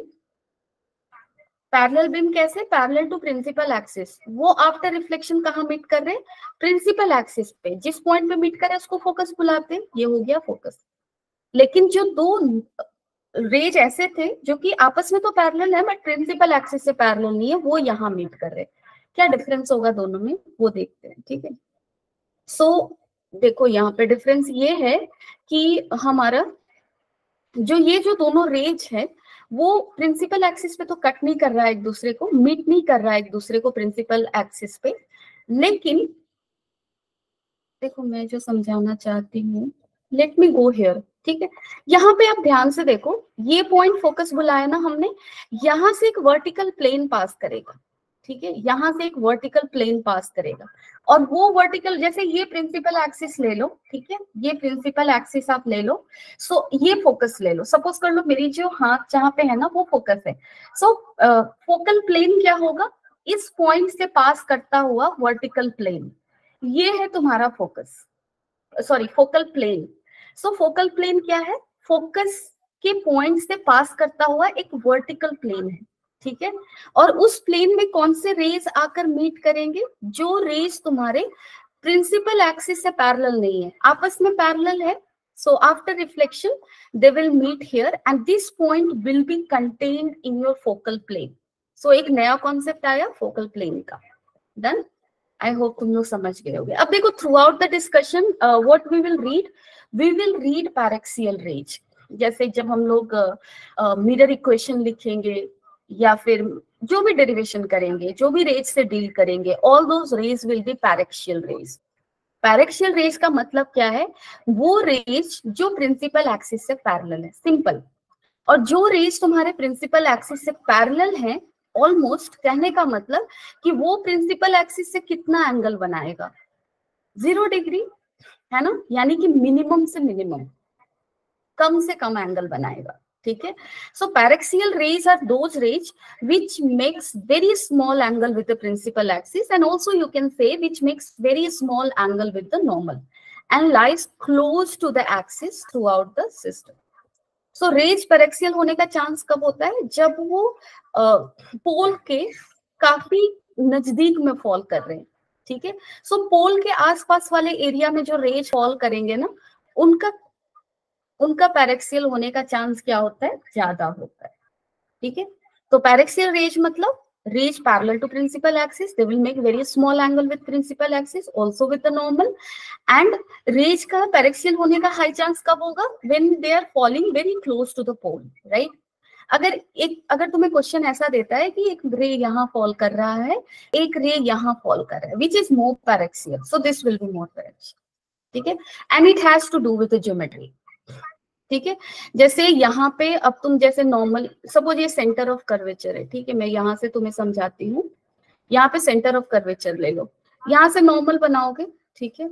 कैसे, पैरेलल टू प्रिंसिपल एक्सिस, वो आफ्टर रिफ्लेक्शन कहाँ मीट कर रहे हैं, प्रिंसिपल एक्सिस पे. जिस पॉइंट पे मीट कर रहे हैं उसको फोकस बुलाते हैं, ये हो गया फोकस. लेकिन जो दो रेज ऐसे थे जो कि आपस में तो पैरेलल है बट प्रिंसिपल एक्सिस से पैरेलल नहीं है, वो यहाँ मीट कर रहे हैं. क्या डिफरेंस होगा दोनों में, वो देखते हैं. ठीक है, सो देखो यहाँ पे डिफरेंस ये है कि हमारा जो दोनों रेज है वो प्रिंसिपल एक्सिस पे तो कट नहीं कर रहा है एक दूसरे को, मीट नहीं कर रहा है एक दूसरे को प्रिंसिपल एक्सिस पे. लेकिन देखो मैं जो समझाना चाहती हूँ, लेट मी गो हियर. ठीक है, यहाँ पे आप ध्यान से देखो, ये पॉइंट फोकस बुलाया ना हमने, यहाँ से एक वर्टिकल प्लेन पास करेगा. ठीक है, यहाँ से एक वर्टिकल प्लेन पास करेगा, और वो वर्टिकल, जैसे ये प्रिंसिपल एक्सिस ले लो. ठीक है, ये प्रिंसिपल एक्सिस आप ले लो. सो ये फोकस ले लो, सपोज कर लो मेरी जो हाथ जहाँ पे है ना वो फोकस है. सो फोकल प्लेन क्या होगा, इस पॉइंट से पास करता हुआ वर्टिकल प्लेन, ये है तुम्हारा फोकस, सॉरी फोकल प्लेन. सो फोकल प्लेन क्या है, फोकस के पॉइंट से पास करता हुआ एक वर्टिकल प्लेन है. ठीक है, और उस प्लेन में कौन से रेज आकर मीट करेंगे, जो रेज तुम्हारे प्रिंसिपल एक्सिस से पैरेलल नहीं है, आपस में पैरेलल है. So after reflection they will meet here and this point will be contained in your focal plane. So एक नया कॉन्सेप्ट आया फोकल प्लेन का. डन. आई होप तुम लोग समझ गए होंगे. अब देखो, throughout the discussion what we will read paraxial rays. जैसे जब हम लोग मिरर इक्वेशन लिखेंगे या फिर जो भी डेरिवेशन करेंगे, जो भी रेज से डील करेंगे, all those rays will be paraxial rays. Paraxial rays का मतलब क्या है, वो रेज जो प्रिंसिपल एक्सिस से पैरेलल है, सिंपल. और जो रेज तुम्हारे प्रिंसिपल एक्सिस से पैरेलल है ऑलमोस्ट कहने का मतलब कि वो प्रिंसिपल एक्सिस से कितना एंगल बनाएगा, 0 डिग्री, है ना, यानी कि मिनिमम से मिनिमम, कम से कम एंगल बनाएगा, ठीक है। So paraxial rays are those rays which makes very small angle with the principal axis, and also you can say which makes very small angle with the normal and lies close to the axis throughout the system. So rays paraxial होने का chance कब होता है, जब वो पोल के काफी नजदीक में फॉल कर रहे हैं, ठीक है। सो पोल के आसपास वाले एरिया में जो रेज फॉल करेंगे ना, उनका पैरेक्सियल होने का चांस क्या होता है, ज्यादा होता है, ठीक है। तो पैरेक्सियल रेज मतलब rays parallel to principal axis, they will make very small angle with principal axis, also with the normal. And rays का पैरेक्सियल होने का हाई चांस कब होगा, when they are falling very close to the pole, right. अगर तुम्हें question ऐसा देता है कि एक रे यहाँ फॉल कर रहा है, एक रे यहाँ फॉल कर रहा है, which is more paraxial, so this will be more paraxial, ठीक है। And it has to do with the geometry, ठीक है। जैसे यहाँ पे अब तुम जैसे नॉर्मल, सपोज ये सेंटर ऑफ कर्वेचर है, ठीक है, मैं यहाँ से तुम्हें समझाती हूँ। यहाँ पे सेंटर ऑफ कर्वेचर ले लो, यहाँ से नॉर्मल बनाओगे, ठीक है,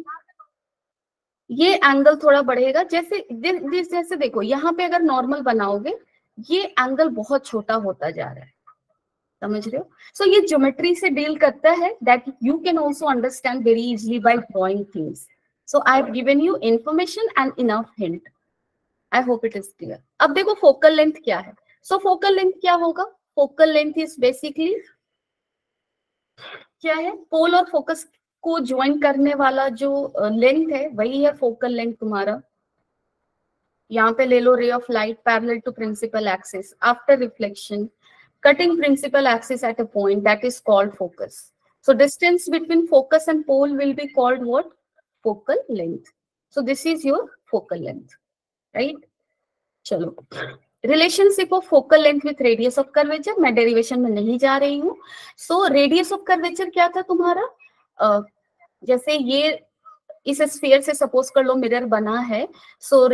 ये एंगल थोड़ा बढ़ेगा, जैसे देखो यहाँ पे अगर नॉर्मल बनाओगे ये एंगल बहुत छोटा होता जा रहा है, समझ रहे हो। सो ये ज्योमेट्री से डील करता है, that you can also understand very easily bye drawing things. So I have given you information and enough hint, I hope it is clear. अब देखो फोकल लेंथ क्या है। सो फोकल लेंथ क्या होगा, फोकल लेंथ इज बेसिकली क्या है, पोल और focus को ज्वाइन करने वाला जो लेंथ है वही है फोकल लेंथ तुम्हारा। यहाँ पे ले लो ray of light parallel to principal axis after reflection cutting principal axis at a point, that is called focus. So distance between focus and pole will be called what, focal length. So this is your focal length, right? चलो, relationship of focal length with radius of curvature, मैं derivation में नहीं जा रही हूँ। So radius of curvature क्या था तुम्हारा, जैसे ये इस स्फीयर से सपोज कर लो मिरर बना है, सो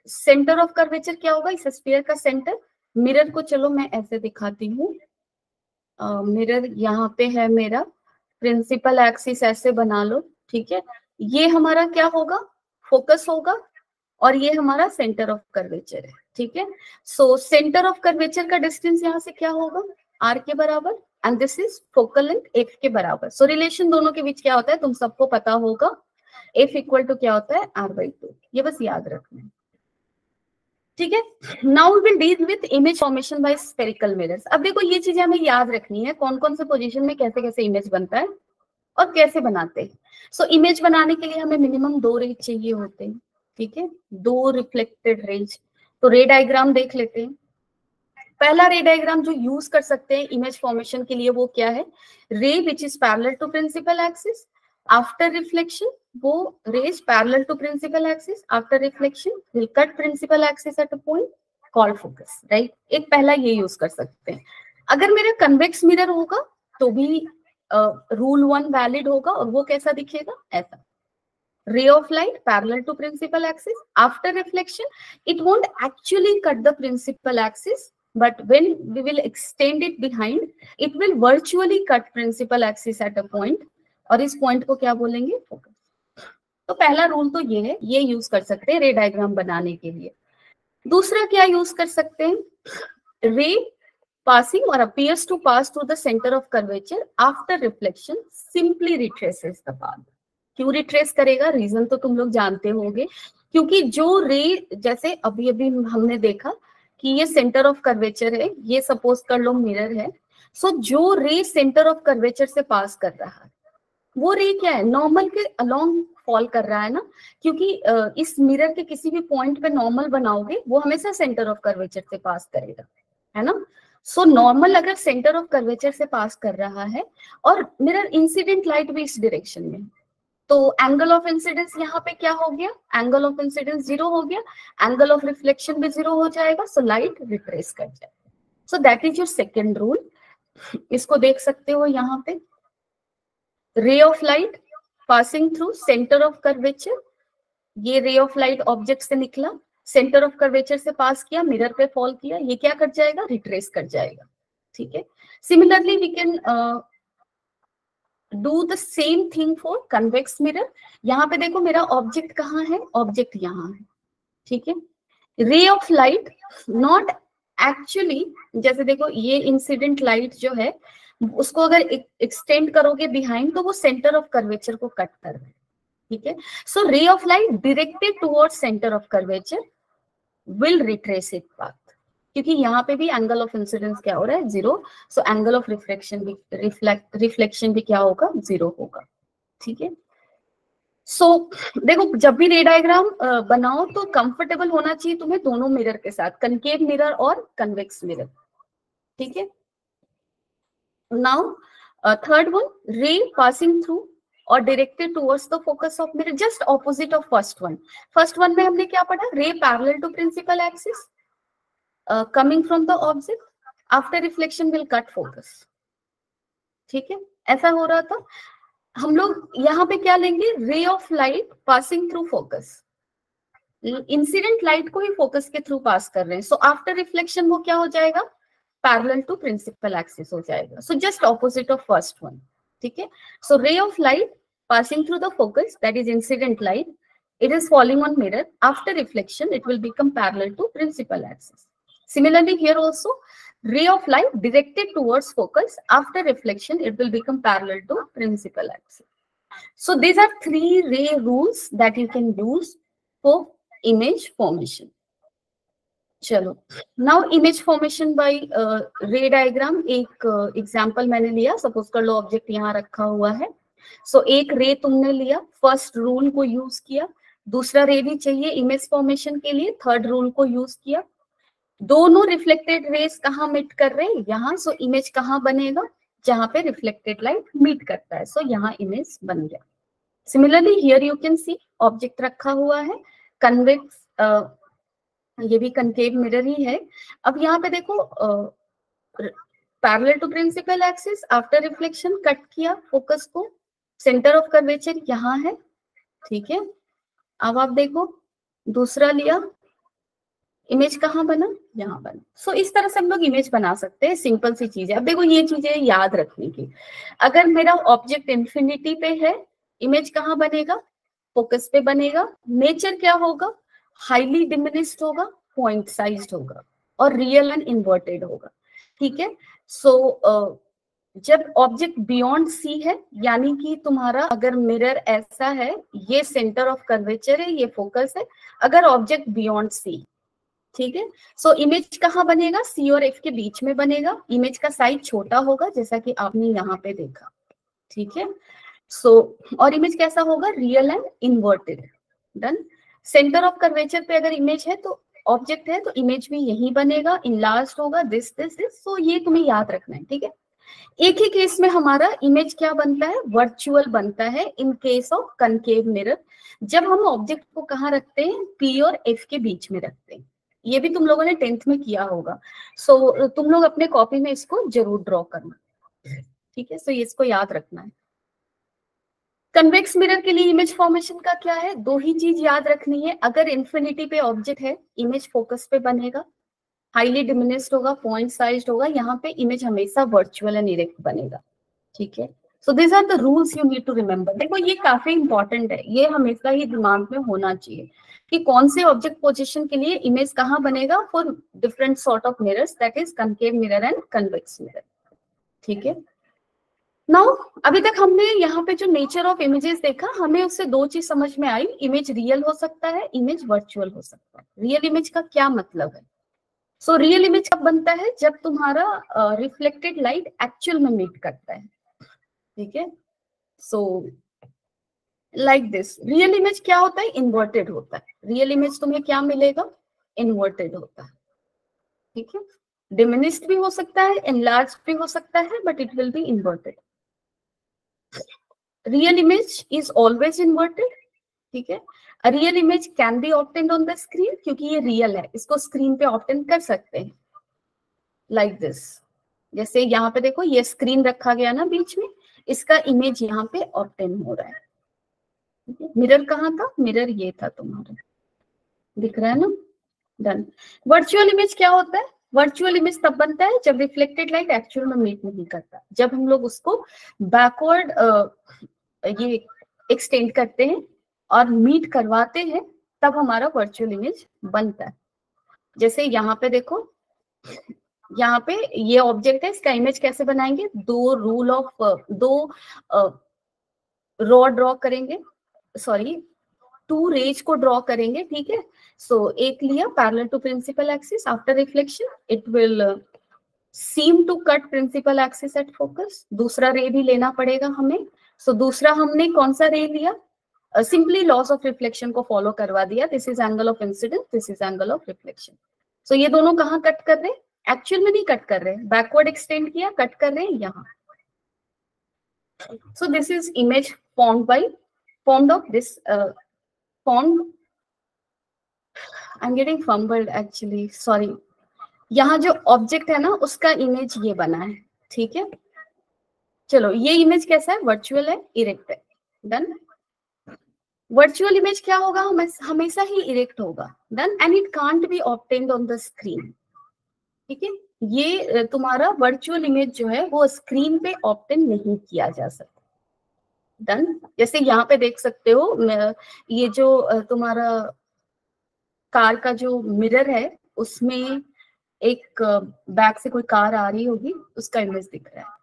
सेंटर ऑफ कर्वेचर क्या होगा, इस स्फीयर का सेंटर, मिरर को चलो मैं ऐसे दिखाती हूँ, मिरर यहाँ पे है मेरा, प्रिंसिपल एक्सिस ऐसे बना लो, ठीक है, ये हमारा क्या होगा, फोकस होगा, और ये हमारा सेंटर ऑफ कर्वेचर है, ठीक है। सो सेंटर ऑफ कर्वेचर का डिस्टेंस यहाँ से क्या होगा, आर के बराबर, and this is focal length F के बराबर। सो रिलेशन दोनों के बीच क्या होता है तुम सबको पता होगा, एफ इक्वल टू क्या होता है, r/2, ये बस याद रखना है, ठीक है। Now we will deal with image formation by spherical mirrors. अब देखो ये चीजें हमें याद रखनी है, कौन कौन से पोजीशन में कैसे कैसे इमेज बनता है और कैसे बनाते हैं। सो इमेज बनाने के लिए हमें मिनिमम 2 रेज चाहिए होते हैं, ठीक है, 2 रिफ्लेक्टेड रेज। तो रे डायग्राम देख लेते हैं। पहला रे डायग्राम जो यूज कर सकते हैं इमेज फॉर्मेशन के लिए वो क्या है, ray which is parallel to principal axis after reflection, वो rays parallel to principal axis after reflection will cut principal axis at a point called focus, right? एक पहला ये यूज कर सकते हैं। अगर मेरा कन्वेक्स मिरर होगा तो भी रूल 1 वैलिड होगा, और वो कैसा दिखेगा, ऐसा, ray of light parallel to principal axis after reflection, it won't actually cut the principal axis, but when we will extend it behind, it will virtually cut principal axis at a point, और इस point को क्या बोलेंगे, focus. तो पहला rule तो ये है, ये यूज कर सकते हैं रे डायग्राम बनाने के लिए। दूसरा क्या यूज कर सकते हैं, रे पासिंग और appears to pass through the centre of curvature after reflection simply retraces the path. क्यों रिट्रेस करेगा, रीजन तो तुम लोग जानते होंगे, क्योंकि जो रे, जैसे अभी अभी हमने देखा कि ये सेंटर ऑफ कर्वेचर है, ये सपोज कर लो मिरर है, सो जो रे सेंटर ऑफ कर्वेचर से पास कर रहा है वो रे क्या है, नॉर्मल के अलोंग फॉल कर रहा है ना, क्योंकि इस मिरर के किसी भी पॉइंट पे नॉर्मल बनाओगे वो हमेशा सेंटर ऑफ कर्वेचर से पास करेगा, है ना। सो नॉर्मल अगर सेंटर ऑफ कर्वेचर से पास कर रहा है और मिरर इंसिडेंट लाइट भी इस डायरेक्शन में, तो एंगल ऑफ इंसिडेंस यहाँ पे क्या हो गया, एंगल ऑफ इंसिडेंस 0 हो गया, एंगल ऑफ रिफ्लेक्शन भी 0 हो जाएगा, सो लाइट रिट्रेस कर जाएगा। So that is your second rule, इसको देख सकते हो यहाँ पे, रे of light passing through centre of curvature, ये रे ऑफ लाइट ऑब्जेक्ट से निकला, सेंटर ऑफ कर्वेचर से पास किया, मिरर पे फॉल किया, ये क्या कर जाएगा, रिट्रेस कर जाएगा, ठीक है। Similarly we can do the same thing for convex mirror. यहाँ पे देखो मेरा ऑब्जेक्ट कहाँ है, ऑब्जेक्ट यहाँ है, ठीक है। Ray of light not actually, जैसे देखो ये इंसिडेंट लाइट जो है उसको अगर एक्सटेंड करोगे बिहाइंड तो वो सेंटर ऑफ कर्वेचर को कट कर रहा है, ठीक है। So ray of light directed towards centre of curvature will retrace it path, क्योंकि यहाँ पे भी एंगल ऑफ इंसिडेंस क्या हो रहा है, 0। सो एंगल ऑफ रिफ्लेक्शन भी रिफ्लेक्शन भी क्या होगा, 0 होगा, ठीक है। सो देखो जब भी रे डायग्राम बनाओ तो कंफर्टेबल होना चाहिए तुम्हें दोनों मिरर के साथ, कनकेव मिरर और कन्वेक्स मिरर, ठीक है। Now third one, ray passing through और directed towards the focus of mirror, just opposite of first one. First one में हमने क्या पढ़ा, ray parallel to principal axis coming from the object, after reflection will cut focus, ठीक है, ऐसा हो रहा था। हम लोग यहाँ पे क्या लेंगे, रे of light passing through focus, incident light को ही फोकस के थ्रू पास कर रहे हैं, सो आफ्टर रिफ्लेक्शन वो क्या हो जाएगा, पैरेलल टू प्रिंसिपल एक्सिस हो जाएगा, so just opposite of first one, ठीक है। So ray of light passing through the focus, that is incident light, it is falling on mirror, after reflection it will become parallel to principal axis. Similarly here also, ray of light directed towards focus, after reflection it will become parallel to principal axis. So these are 3 ray rules that you can use for image formation. चलो, now image formation by ray diagram, एक example मैंने लिया, suppose कर लो object यहाँ रखा हुआ है, सो एक रे तुमने लिया, फर्स्ट रूल को यूज किया, दूसरा रे भी चाहिए इमेज फॉर्मेशन के लिए, थर्ड रूल को यूज किया, दोनों रिफ्लेक्टेड रेस कहाँ मीट कर रहे हैं, यहाँ, सो इमेज कहाँ बनेगा, जहां पे रिफ्लेक्टेड लाइट मीट करता है, सो यहाँ इमेज बन गया। Similarly here you can see object रखा हुआ है, कन्वेक्स, ये भी कनकेव मिरर ही है। अब यहाँ पे देखो parallel to principal axis, after reflection cut किया फोकस को, सेंटर ऑफ कर्वेचर यहाँ है, ठीक है। अब आप देखो दूसरा लिया, इमेज कहाँ बना, यहाँ बना। सो इस तरह से हम लोग इमेज बना सकते हैं, सिंपल सी चीज है। अब देखो ये चीजें याद रखने की, अगर मेरा ऑब्जेक्ट इंफिनिटी पे है, इमेज कहाँ बनेगा, फोकस पे बनेगा, नेचर क्या होगा, हाईली डिमिनिश्ड होगा, पॉइंट साइज्ड होगा और रियल एंड इन्वर्टेड होगा, ठीक है। सो जब ऑब्जेक्ट बियॉन्ड सी है, यानी कि तुम्हारा अगर मिरर ऐसा है, ये सेंटर ऑफ कर्वेचर है, ये फोकस है, अगर ऑब्जेक्ट बियॉन्ड सी, ठीक है, सो इमेज कहाँ बनेगा, सी और एफ के बीच में बनेगा, इमेज का साइज छोटा होगा जैसा कि आपने यहाँ पे देखा, ठीक है। सो और इमेज कैसा होगा, real and inverted, done. Centre of curvature पे अगर इमेज है तो ऑब्जेक्ट है तो इमेज भी यही बनेगा, इनलार्ज्ड होगा, दिस दिस दिस, सो ये तुम्हें याद रखना है, ठीक है। एक ही केस में हमारा इमेज क्या बनता है, वर्चुअल बनता है, इन केस ऑफ कनकेव मिरर, जब हम ऑब्जेक्ट को कहाँ रखते हैं, पी और एफ के बीच में रखते हैं। ये भी तुम लोगों ने 10th में किया होगा, सो तुम लोग अपने कॉपी में इसको जरूर ड्रॉ करना, ठीक है। सो इसको याद रखना है। कन्वेक्स मिरर के लिए इमेज फॉर्मेशन का क्या है, 2 ही चीज याद रखनी है, अगर इन्फिनिटी पे ऑब्जेक्ट है, इमेज फोकस पे बनेगा, हाईली डिमिनिश्ड होगा, पॉइंट साइज्ड होगा, यहाँ पे इमेज हमेशा वर्चुअल एंड इरेक्ट बनेगा, ठीक है। So this are the rules you need to remember. देखो ये काफी इंपॉर्टेंट है, ये हमेशा ही दिमाग में होना चाहिए कि कौन से ऑब्जेक्ट पोजीशन के लिए इमेज कहाँ बनेगा for different sort of mirrors, that is concave mirror and convex mirror, ठीक है। नाउ अभी तक हमने यहाँ पे जो नेचर ऑफ इमेजेस देखा, हमें उससे 2 चीज समझ में आई, इमेज रियल हो सकता है, इमेज वर्चुअल हो सकता है। रियल इमेज का क्या मतलब है, सो रियल इमेज कब बनता है, जब तुम्हारा रिफ्लेक्टेड लाइट एक्चुअल में मीट करता है, ठीक है। So like this, real image क्या होता है, इन्वर्टेड होता है, रियल इमेज तुम्हें क्या मिलेगा, इन्वर्टेड होता है, ठीक है। डिमिनिश्ड भी हो सकता है, एनलार्ज्ड भी हो सकता है, but it will be inverted. Real image is always inverted, ठीक है। Real image can be obtained on the screen, क्योंकि ये रियल है, इसको स्क्रीन पे ऑब्टेन कर सकते हैं, लाइक दिस। जैसे यहाँ पे देखो ये स्क्रीन रखा गया ना बीच में, इसका इमेज यहाँ पे ऑब्टेन हो रहा है, मिरर कहाँ था, मिरर ये था तुम्हारा, दिख रहा है ना, डन। वर्चुअल इमेज क्या होता है, वर्चुअल इमेज तब बनता है जब रिफ्लेक्टेड लाइट एक्चुअल में मीट नहीं करता, जब हम लोग उसको बैकवर्ड ये एक्सटेंड करते हैं और मीट करवाते हैं, तब हमारा वर्चुअल इमेज बनता है। जैसे यहाँ पे देखो, यहाँ पे ये ऑब्जेक्ट है, इसका इमेज कैसे बनाएंगे, दो रॉ ड्रॉ करेंगे, सॉरी 2 रेज को ड्रॉ करेंगे, ठीक है। सो एक लिया parallel to principal axis, after reflection it will seem to cut principal axis at focus. दूसरा रे भी लेना पड़ेगा हमें। सो दूसरा हमने कौन सा रे लिया, सिंपली लॉस ऑफ रिफ्लेक्शन को फॉलो करवा दिया, this is angle of incidence, this is angle of reflection. So ये दोनों कहाँ कट कर रहे हैं, एक्चुअल में नहीं कट कर रहे, बैकवर्ड एक्सटेंड किया, कट कर रहे हैं यहाँ। सो this is image formed of this formed, I'm getting fumbled actually, sorry। यहाँ जो ऑब्जेक्ट है ना उसका इमेज ये बना है, ठीक है। चलो ये इमेज कैसा है, वर्चुअल है, इरेक्ट है, डन। वर्चुअल इमेज क्या होगा, हमेशा ही इरेक्ट होगा, done, and it can't be obtained on the screen, ठीक है। ये तुम्हारा वर्चुअल इमेज जो है वो स्क्रीन पे ऑब्टेन नहीं किया जा सकता, डन। जैसे यहाँ पे देख सकते हो, ये जो तुम्हारा कार का जो मिरर है उसमें एक बैक से कोई कार आ रही होगी, उसका इमेज दिख रहा है,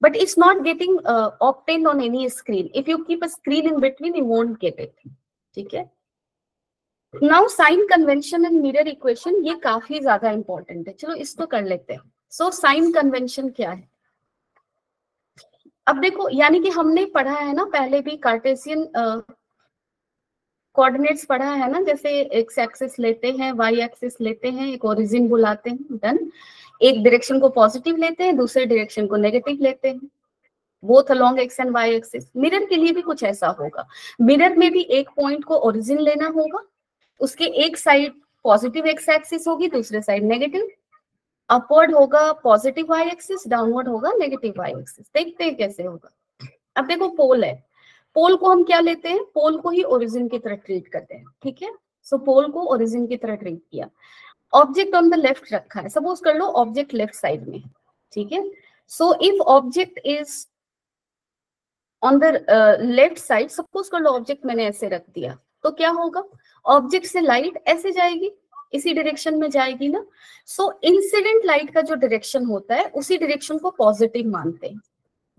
but it's not getting obtained on any screen. If you keep a screen in between, you won't get it, ठीक है। Now sign convention and mirror equation, ये काफी ज्यादा इंपॉर्टेंट है, चलो इसको कर लेते हैं। So sign convention क्या है, अब देखो, यानी कि हमने पढ़ा है ना पहले भी, कार्टेशियन कोऑर्डिनेट्स पढ़ा है ना, जैसे एक्स एक्सिस लेते हैं, वाई एक्सिस लेते हैं, एक ओरिजिन बुलाते हैं, डन। एक डायरेक्शन को पॉजिटिव लेते हैं, दूसरे डायरेक्शन को नेगेटिव लेते हैं, both along X and Y axis. Mirror के लिए भी कुछ ऐसा होगा, मिरर में भी एक पॉइंट को ओरिजिन लेना होगा, उसके एक साइड पॉजिटिव एक्स एक्सिस होगी, दूसरे साइड नेगेटिव, अपवर्ड होगा पॉजिटिव वाई एक्सिस, डाउनवर्ड होगा नेगेटिव वाई एक्सिस। देखते हैं कैसे होगा। अब देखो पोल है, पोल को हम क्या लेते हैं, पोल को ही ओरिजिन की तरह ट्रीट करते हैं, ठीक है। सो पोल को ओरिजिन की तरह ट्रीट किया, ऑब्जेक्ट ऑन द लेफ्ट रखा है, सपोज कर लो ऑब्जेक्ट लेफ्ट साइड में, ठीक है। So if object is on the left side, suppose कर लो ऑब्जेक्ट मैंने ऐसे रख दिया, तो क्या होगा, ऑब्जेक्ट से लाइट ऐसे जाएगी, इसी डायरेक्शन में जाएगी ना। सो इंसिडेंट लाइट का जो डायरेक्शन होता है उसी डायरेक्शन को पॉजिटिव मानते हैं,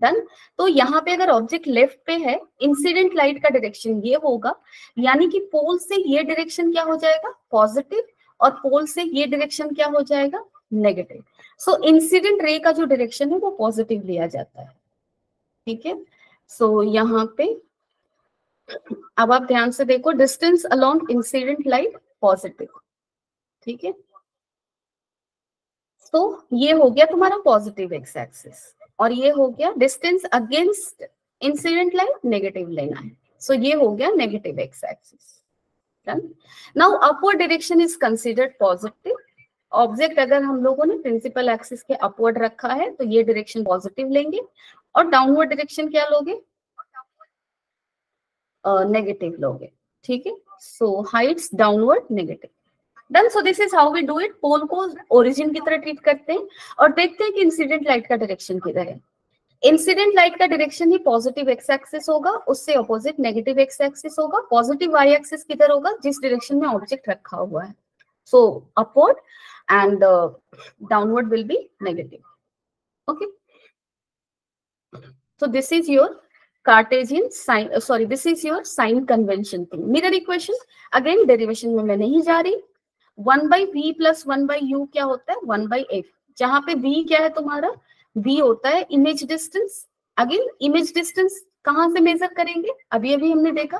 डन। तो यहाँ पे अगर ऑब्जेक्ट लेफ्ट पे है, इंसिडेंट लाइट का डायरेक्शन ये होगा, यानी कि पोल से ये डायरेक्शन क्या हो जाएगा, पॉजिटिव, और पोल से ये डायरेक्शन क्या हो जाएगा, नेगेटिव। सो इंसिडेंट रे का जो डायरेक्शन है वो पॉजिटिव लिया जाता है, ठीक है। सो यहाँ पे अब आप ध्यान से देखो, distance along incident light positive, ठीक है। तो ये हो गया तुम्हारा पॉजिटिव एक्स एक्सिस, और ये हो गया distance against incident light negative लेना है, सो ये हो गया negative X axis, done. Now upward direction is considered positive. Object अगर हम लोगों ने प्रिंसिपल एक्सिस के अपवर्ड रखा है तो ये डायरेक्शन पॉजिटिव लेंगे, और डाउनवर्ड डायरेक्शन क्या लोगे, नेगेटिव लोगे, ठीक है। So heights downward negative, done. So this is how we do it. Pole को ओरिजिन की तरह ट्रीट करते हैं और देखते हैं कि इंसिडेंट लाइट का डायरेक्शन किधर है। इंसिडेंट लाइट का डायरेक्शन ही पॉजिटिव एक्स एक्सिस होगा, उससे अपोजिट नेगेटिव एक्स एक्सिस होगा। पॉजिटिव वाई एक्सिस किधर होगा, जिस डायरेक्शन में ऑब्जेक्ट रखा हुआ है, so upward, and downward will be negative, okay. So this is your Cartesian sign, sorry, this is your sign convention thing. Mirror equation, again derivation में मैं नहीं जा रही। 1 by v plus 1 by u क्या होता है, 1 by f, जहां पे v क्या है तुम्हारा, v होता है image distance. Again image distance कहां से मेजर करेंगे, अभी अभी हमने देखा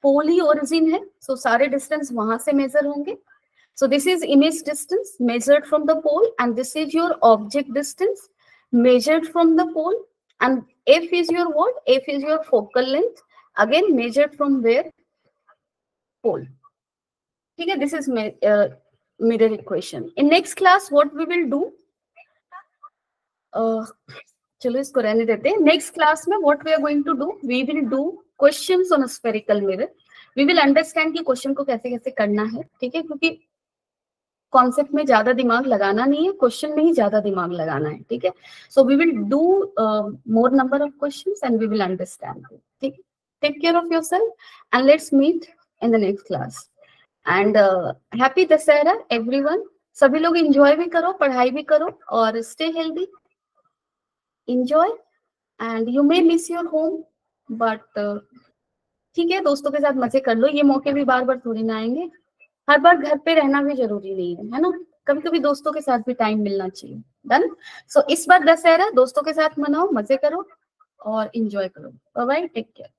पोल ही ओरिजिन है, सो सारे डिस्टेंस वहां से मेजर होंगे। So this is image distance measured from the pole, and this is your object distance measured from the pole, and f is your what, f is your focal length, again measured from where, pole, ठीक है। This is mirror equation. In next class what we will do, चलो इसको रहने देते हैं। Next class में what we are going to do, we will do questions on a spherical mirror. We will understand कि question को कैसे कैसे करना है, ठीक है, क्योंकि कॉन्सेप्ट में ज्यादा दिमाग लगाना नहीं है, क्वेश्चन में ही ज्यादा दिमाग लगाना है, ठीक है। So we will do more number of questions and we will understand, ठीक। Take care of yourself and let's meet in the next class. And happy Dussehra everyone. सभी लोग एंजॉय भी करो, पढ़ाई भी करो और stay healthy, enjoy. And you may miss your home but ठीक है, दोस्तों के साथ मजे कर लो, ये मौके भी बार बार थोड़ी ना आएंगे। हर बार घर पे रहना भी जरूरी नहीं है ना, कभी कभी दोस्तों के साथ भी टाइम मिलना चाहिए। डन। सो इस बार दशहरा दोस्तों के साथ मनाओ, मजे करो और एंजॉय करो। Bye bye, take care.